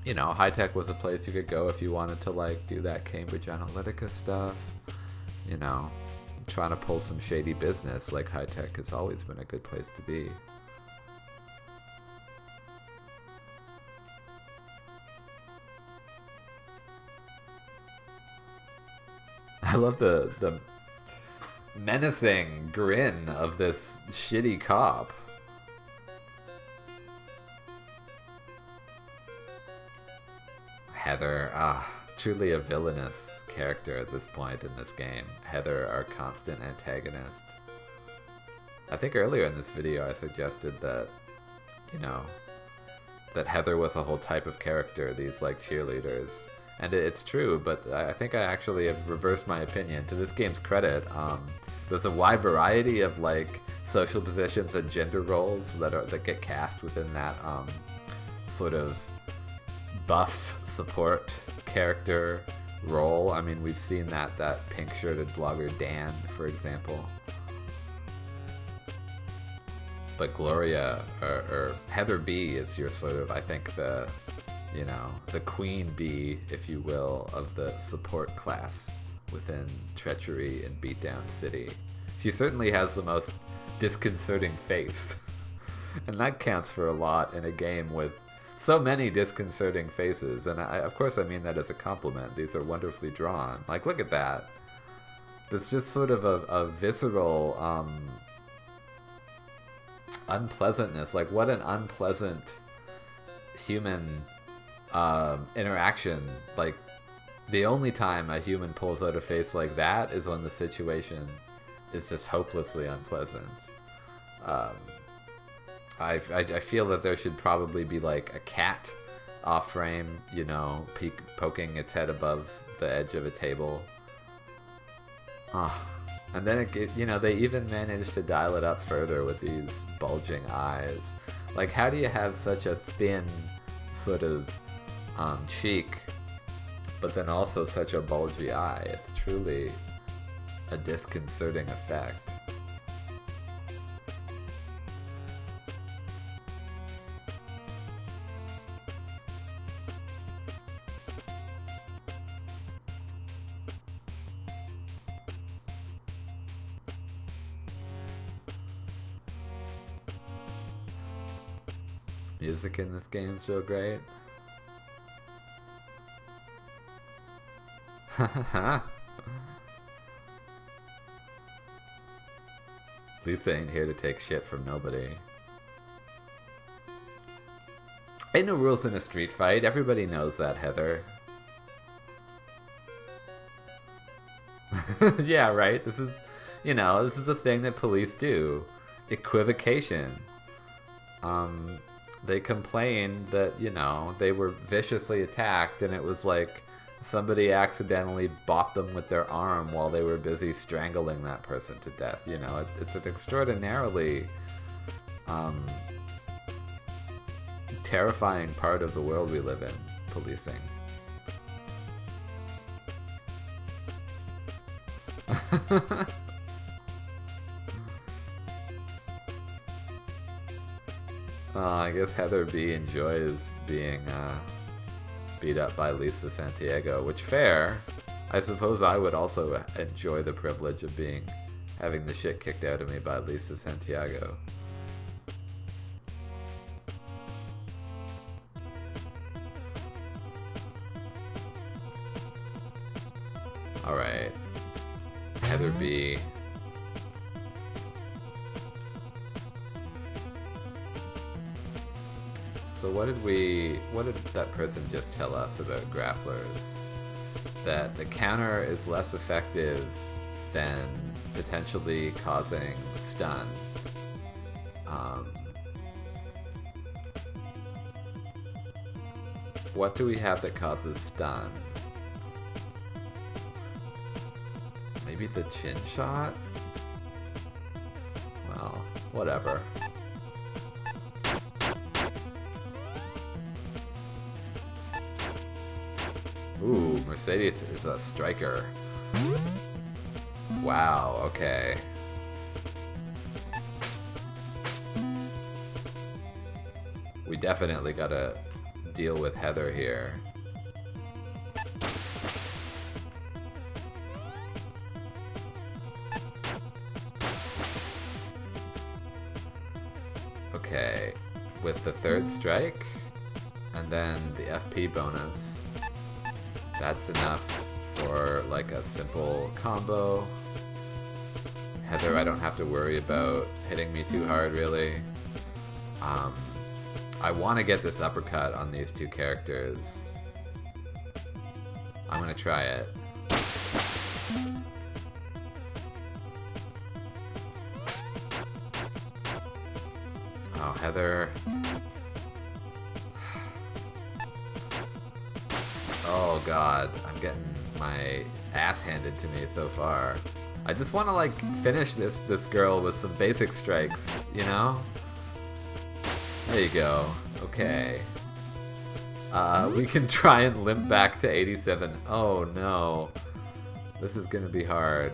Speaker 1: you know, high tech was a place you could go if you wanted to, like, do that Cambridge Analytica stuff, you know, trying to pull some shady business. Like, high tech has always been a good place to be. I love the menacing grin of this shitty cop. Heather, truly a villainous character at this point in this game. Heather, our constant antagonist. I think earlier in this video I suggested that, you know, that Heather was a whole type of character, these, like, cheerleaders. And it's true, but I think I actually have reversed my opinion. To this game's credit, there's a wide variety of, like, social positions and gender roles that get cast within that sort of buff support character role. I mean, we've seen that pink-shirted blogger Dan, for example. But Gloria, or Heather B is your sort of, I think, the queen bee, if you will, of the support class within Treachery and Beatdown City. She certainly has the most disconcerting face. And that counts for a lot in a game with so many disconcerting faces. And of course I mean that as a compliment. These are wonderfully drawn. Like, look at that. That's just sort of a visceral unpleasantness. Like, what an unpleasant human interaction. Like, the only time a human pulls out a face like that is when the situation is just hopelessly unpleasant. I feel that there should probably be like a cat off frame, you know, poking its head above the edge of a table. And then they even managed to dial it up further with these bulging eyes. Like, how do you have such a thin sort of cheek, but then also such a bulgy eye? It's truly a disconcerting effect. Music in this game's so great. Lisa ain't here to take shit from nobody. Ain't no rules in a street fight. Everybody knows that, Heather. Yeah, right? This is a thing that police do. Equivocation. They complained that, they were viciously attacked, and it was like somebody accidentally bopped them with their arm while they were busy strangling that person to death. It's an extraordinarily terrifying part of the world we live in, policing. I guess Heather B enjoys being beat up by Lisa Santiago, which, fair. I suppose I would also enjoy the privilege of having the shit kicked out of me by Lisa Santiago. Alright. Heather B. So what did that person just tell us about grapplers? That the counter is less effective than potentially causing stun. What do we have that causes stun? Maybe the chin shot? Well, whatever. Ooh, Mercedes is a striker. Wow, okay. We definitely gotta deal with Heather here. Okay, with the third strike, and then the FP bonus. That's enough for like a simple combo. Heather, I don't have to worry about hitting me too hard, really. I want to get this uppercut on these two characters. I'm gonna try it. Oh, Heather. Oh god, I'm getting my ass handed to me so far. I just want to like finish this girl with some basic strikes, you know? There you go. Okay. We can try and limp back to 87. Oh no. This is gonna be hard.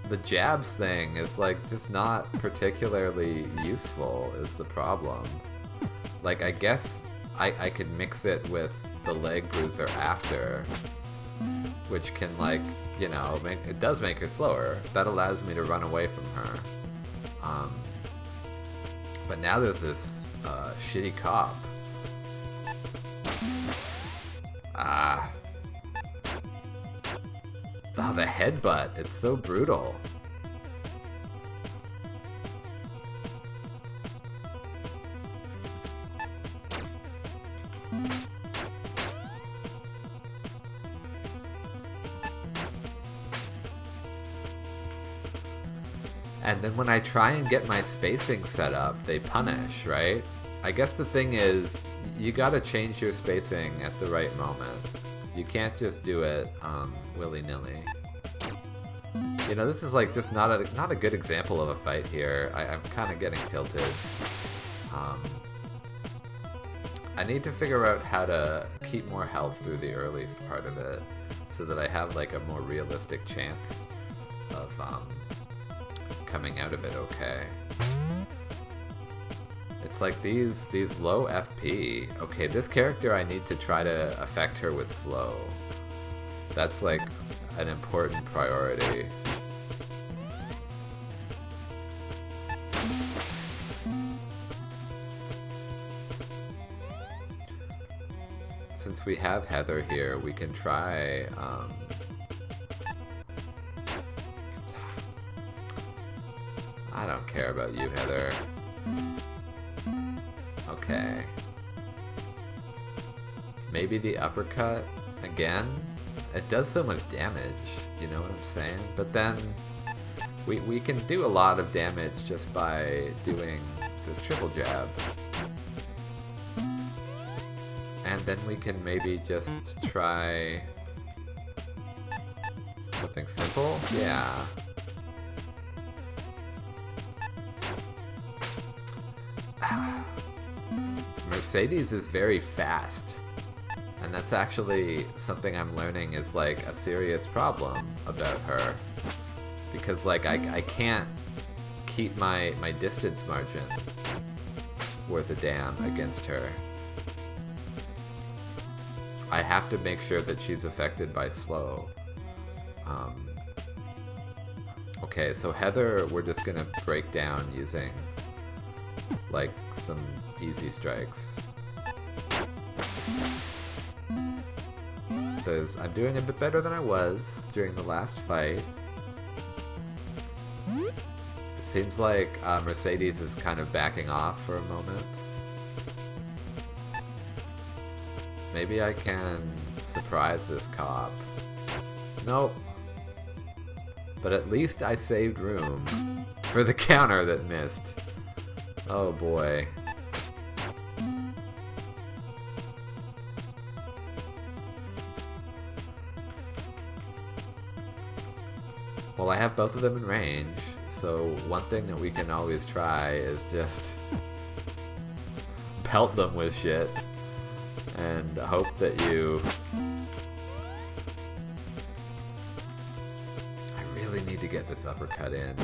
Speaker 1: The jabs thing is like just not particularly useful is the problem. Like I guess I could mix it with the leg bruiser after, which can like, you know, it does make her slower. That allows me to run away from her. But now there's this shitty cop. Oh, the headbutt. It's so brutal. And then when I try and get my spacing set up, they punish, right? I guess the thing is, you gotta change your spacing at the right moment. You can't just do it willy-nilly. You know, this is like just not a good example of a fight here. I'm kind of getting tilted. I need to figure out how to keep more health through the early part of it, so that I have like a more realistic chance of coming out of it okay. It's like these low FP. Okay, this character I need to try to affect her with slow. That's like an important priority. Since we have Heather here, we can try I don't care about you, Heather. Okay. Maybe the uppercut again? It does so much damage, you know what I'm saying? But then we can do a lot of damage just by doing this triple jab. And then we can maybe just try something simple? Yeah. Mercedes is very fast, and that's actually something I'm learning is like a serious problem about her, because like I can't keep my distance margin worth a damn against her. I have to make sure that she's affected by slow. Okay, so Heather we're just gonna break down using like some easy strikes. I'm doing a bit better than I was during the last fight. It seems like Mercedes is kind of backing off for a moment. Maybe I can surprise this cop. Nope. But at least I saved room for the counter that missed. Oh boy. Well, I have both of them in range, so one thing that we can always try is just pelt them with shit and hope that you... I really need to get this uppercut in.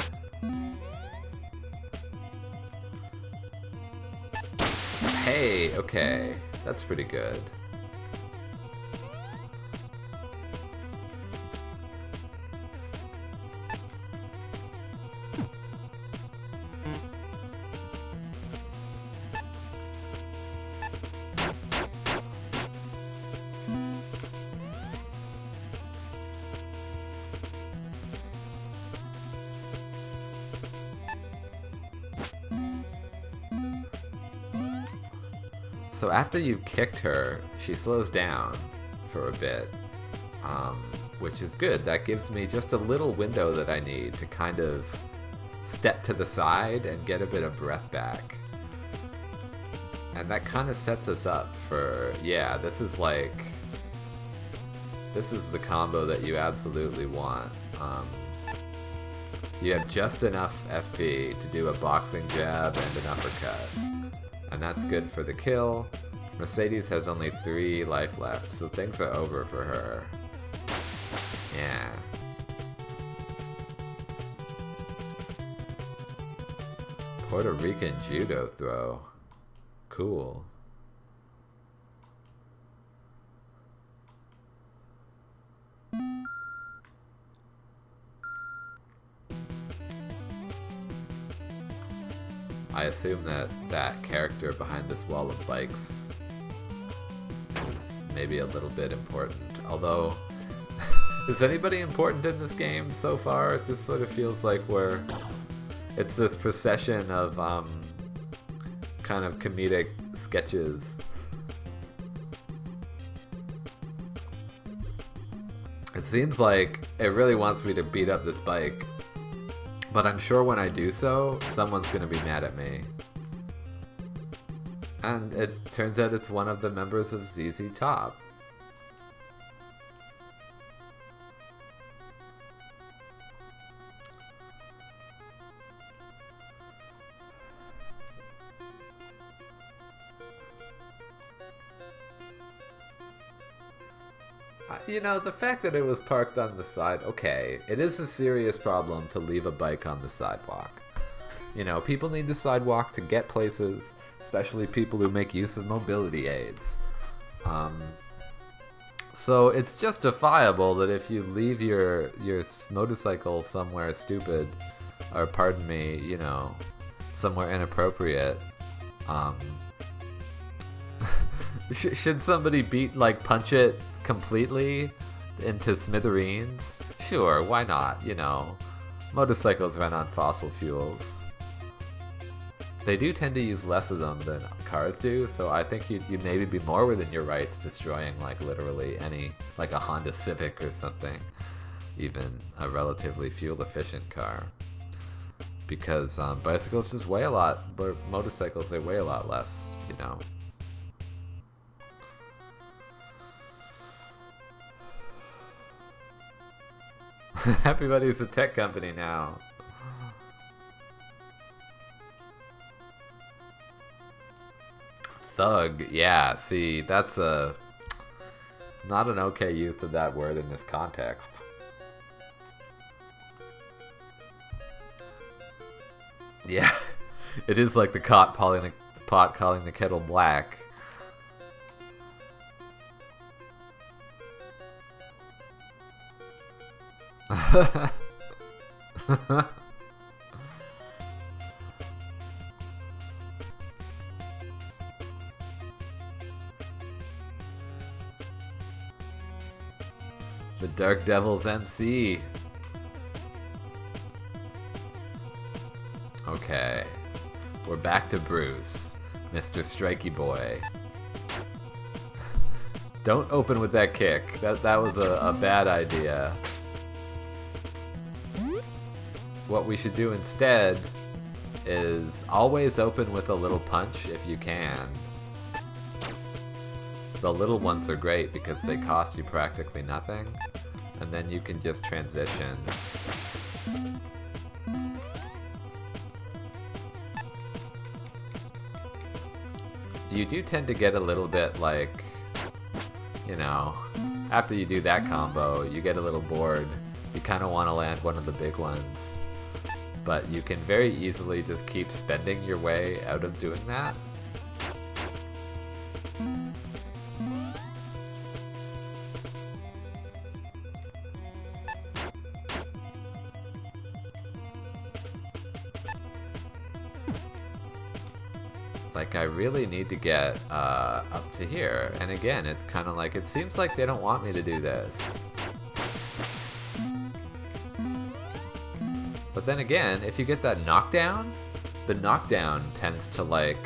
Speaker 1: Hey, okay, that's pretty good. So after you've kicked her, she slows down for a bit, which is good. That gives me just a little window that I need to kind of step to the side and get a bit of breath back. And that kind of sets us up for, yeah, this is the combo that you absolutely want. You have just enough FP to do a boxing jab and an uppercut. And that's good for the kill. Mercedes has only 3 life left, so things are over for her. Yeah. Puerto Rican judo throw. Cool. I assume that that character behind this wall of bikes is maybe a little bit important. Although, is anybody important in this game so far? It just sort of feels like it's this procession of kind of comedic sketches. It seems like it really wants me to beat up this bike. But I'm sure when I do so, someone's gonna be mad at me. And it turns out it's one of the members of ZZ Top. You know, the fact that it was parked on the side, okay, it is a serious problem to leave a bike on the sidewalk. You know, people need the sidewalk to get places, especially people who make use of mobility aids. So it's justifiable that if you leave your motorcycle somewhere stupid, or pardon me, you know, somewhere inappropriate, should somebody punch it completely into smithereens? Sure, why not? You know, motorcycles run on fossil fuels. They do tend to use less of them than cars do, so I think you'd maybe be more within your rights destroying literally any, like a Honda Civic or something, even a relatively fuel efficient car. Because bicycles just weigh a lot, but motorcycles, they weigh a lot less, you know. Everybody's a tech company now. Thug, yeah, see, that's not an okay use of that word in this context. Yeah, it is like the pot calling the kettle black. The Dark Devil's MC. Okay, we're back to Bruce, Mr. Strikey Boy. Don't open with that kick. That was a bad idea. What we should do instead is always open with a little punch if you can. The little ones are great because they cost you practically nothing, and then you can just transition. You do tend to get a little bit like, you know, after you do that combo, you get a little bored. You kind of want to land one of the big ones. But you can very easily just keep spending your way out of doing that. Like, I really need to get up to here. And again, it's kind of like, it seems like they don't want me to do this. But then again, if you get that knockdown, the knockdown tends to like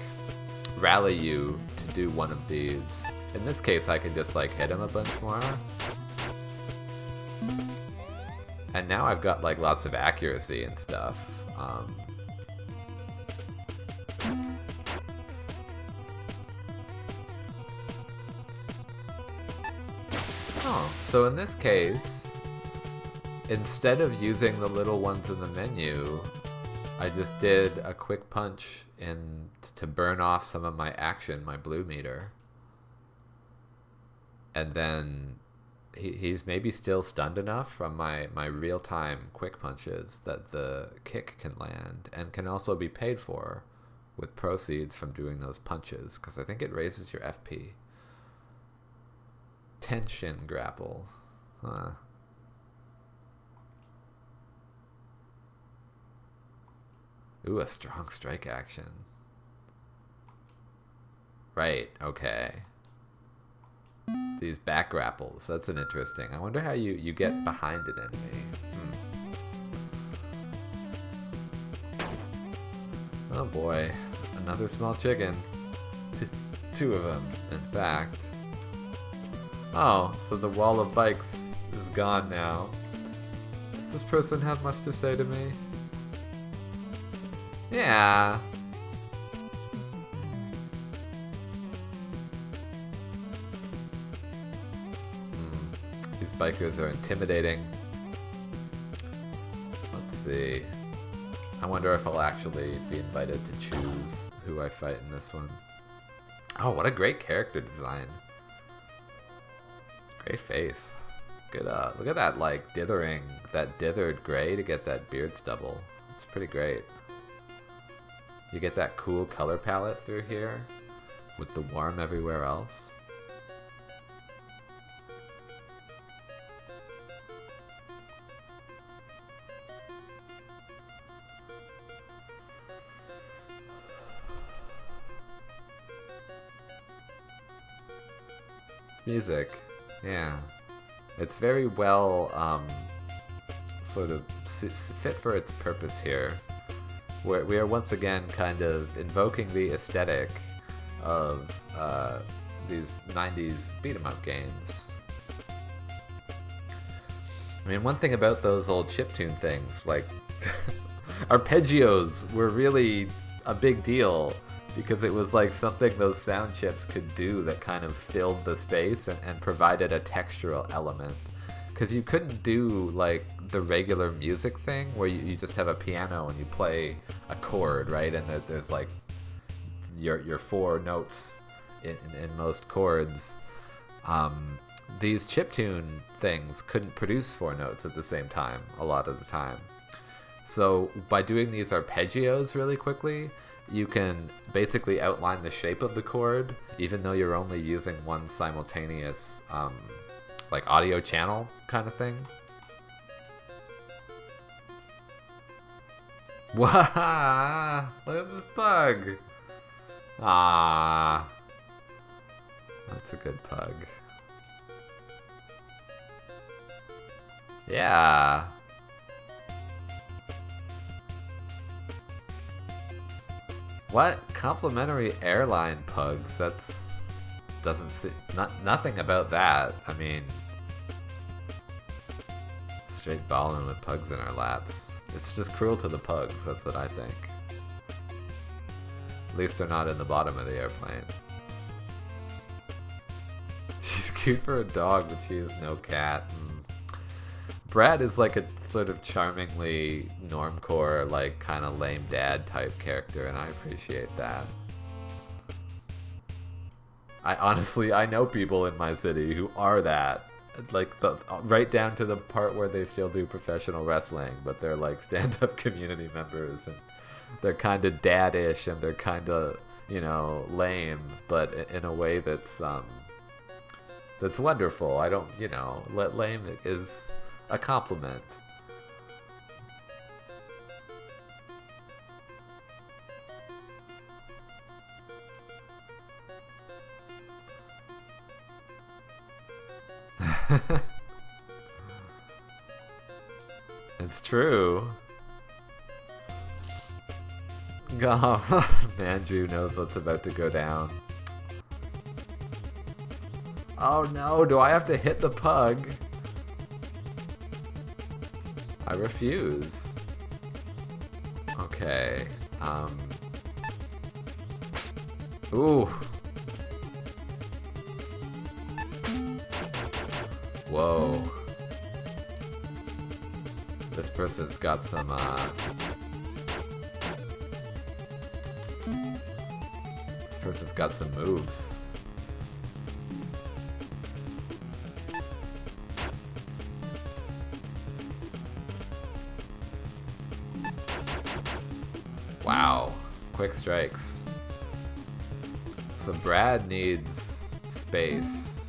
Speaker 1: rally you to do one of these. In this case, I can just like hit him a bunch more. And now I've got like lots of accuracy and stuff. Oh, so in this case, instead of using the little ones in the menu, I just did a quick punch to burn off some of my action, my blue meter. And then he's maybe still stunned enough from my real-time quick punches that the kick can land and can also be paid for with proceeds from doing those punches, because I think it raises your FP. Tension grapple. Huh. Ooh, a strong strike action. Right, okay. These back grapples, that's an interesting. I wonder how you get behind an enemy. Oh boy, another small chicken. Two of them, in fact. Oh, so the wall of bikes is gone now. Does this person have much to say to me? Yeah. These bikers are intimidating. Let's see. I wonder if I'll actually be invited to choose who I fight in this one. Oh, what a great character design. Great face. Good, look at that, like, dithering, that dithered gray to get that beard stubble. It's pretty great. You get that cool color palette through here with the warm everywhere else. It's music, yeah. It's very well sort of fit for its purpose here. We are once again kind of invoking the aesthetic of these 90s beat-em-up games. I mean, one thing about those old chiptune things, like, arpeggios were really a big deal because it was like something those sound chips could do that kind of filled the space and provided a textural element. Because you couldn't do, like, the regular music thing where you just have a piano and you play a chord, right? And there's, like, your four notes in most chords. These chiptune things couldn't produce four notes at the same time a lot of the time. So by doing these arpeggios really quickly, you can basically outline the shape of the chord, even though you're only using one simultaneous like audio channel kind of thing. Wow! Look at this pug! Ah, that's a good pug. Yeah. What? Complimentary airline pugs? That's doesn't see nothing about that. I mean, straight balling with pugs in our laps. It's just cruel to the pugs, that's what I think. At least they're not in the bottom of the airplane. She's cute for a dog, but she is no cat. Brad is like a sort of charmingly normcore, like kind of lame dad type character, and I appreciate that. I know people in my city who are that. Like, right down to the part where they still do professional wrestling, but they're like stand-up community members, and they're kind of dad-ish, and they're kind of, you know, lame, but in a way that's wonderful. I don't, you know, lame is a compliment. It's true. Oh, Andrew knows what's about to go down. Oh no, do I have to hit the pug? I refuse. Okay, ooh. Whoa. This person's got some course, it's got some moves. Wow, quick strikes. So Brad needs space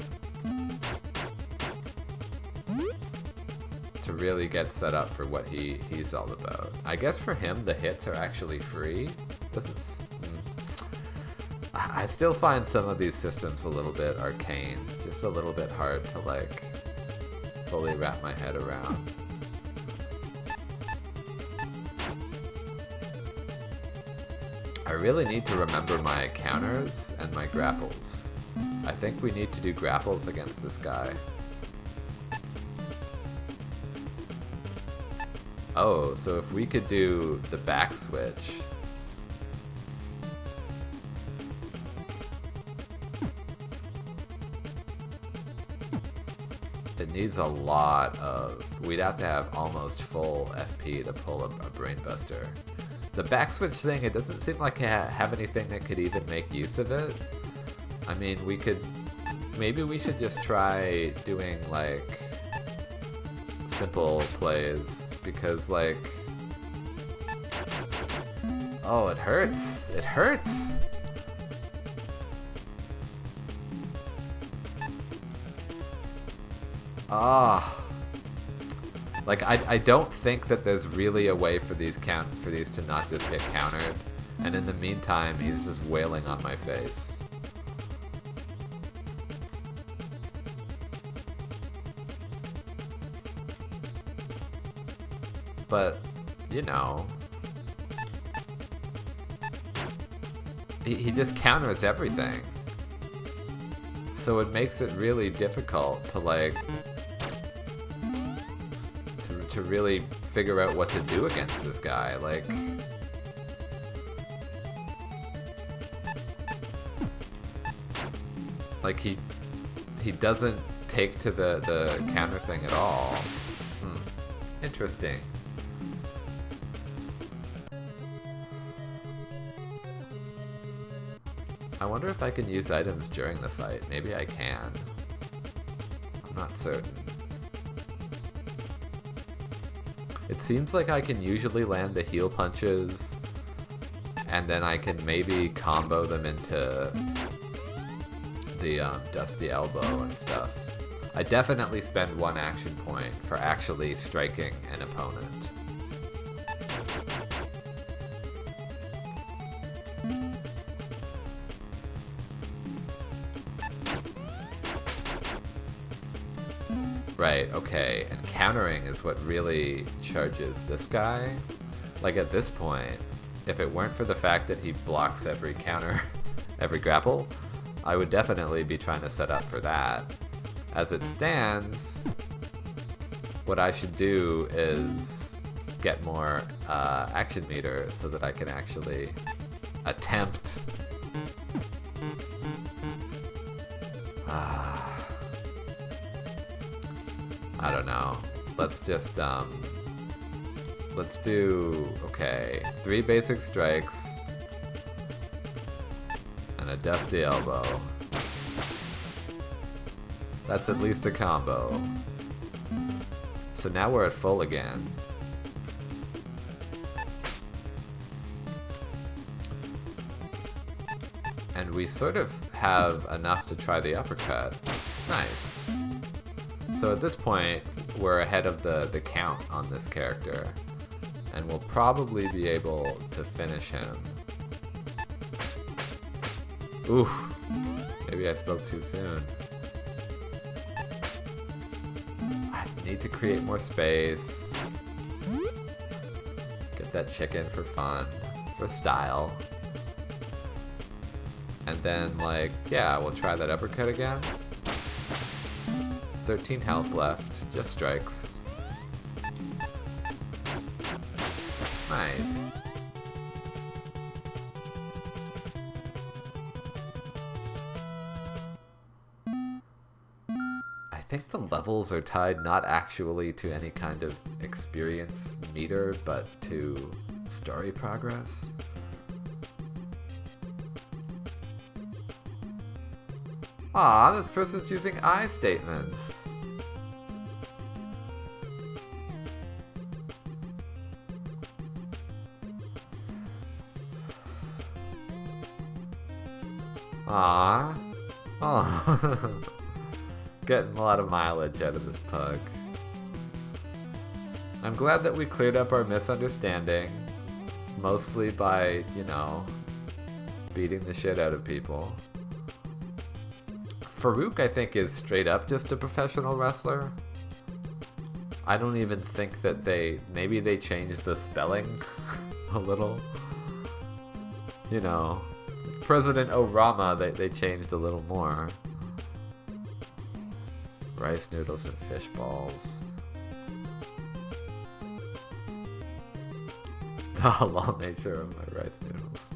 Speaker 1: to really get set up for what he's all about. I guess for him, the hits are actually free. I still find some of these systems a little bit arcane, just a little bit hard to like fully wrap my head around. I really need to remember my counters and my grapples. I think we need to do grapples against this guy. Oh, so if we could do the back switch. It needs a lot of... We'd have to have almost full FP to pull a brainbuster. The back switch thing, it doesn't seem like I have anything that could even make use of it. I mean, we could... Maybe we should just try doing, like, simple plays, because, like... Oh, it hurts! It hurts! Ah... Like, I don't think that there's really a way for these to not just get countered. And in the meantime, he's just wailing on my face. But, you know... He just counters everything. So it makes it really difficult to, like... to really figure out what to do against this guy. Like... Like, he doesn't take to the counter thing at all. Interesting. I wonder if I can use items during the fight. Maybe I can. I'm not certain. It seems like I can usually land the heal punches, and then I can maybe combo them into the Dusty Elbow and stuff. I definitely spend one action point for actually striking an opponent. Right, okay, and countering is what really charges this guy. Like, at this point, if it weren't for the fact that he blocks every counter, every grapple, I would definitely be trying to set up for that. As it stands, what I should do is get more action meter so that I can actually attempt... I don't know. Let's just, let's do, okay, 3 basic strikes and a Dusty Elbow. That's at least a combo. So now we're at full again. And we sort of have enough to try the uppercut. Nice. So at this point, we're ahead of the count on this character, and we'll probably be able to finish him. Oof, maybe I spoke too soon. I need to create more space. Get that chicken for fun, for style. And then, like, yeah, we'll try that uppercut again. 13 health left, just strikes. Nice. I think the levels are tied not actually to any kind of experience meter, but to story progress. Aw, this person's using I statements. Aw. Oh. Getting a lot of mileage out of this pug. I'm glad that we cleared up our misunderstanding. Mostly by, you know, beating the shit out of people. Farouk, I think, is straight up just a professional wrestler. I don't even think that maybe they changed the spelling a little. You know, President Orama, they changed a little more. Rice noodles and fish balls. The halal nature of my rice noodles.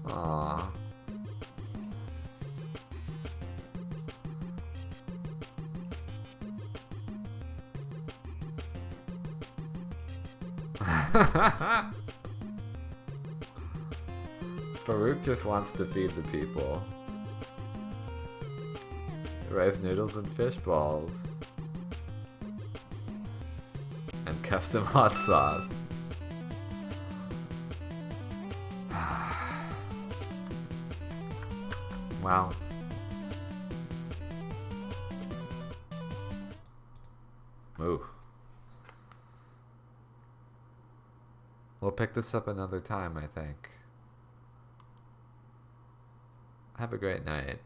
Speaker 1: Aww. Farouk just wants to feed the people. Rice noodles and fish balls. And custom hot sauce. Wow. Ooh. We'll pick this up another time, I think. Have a great night.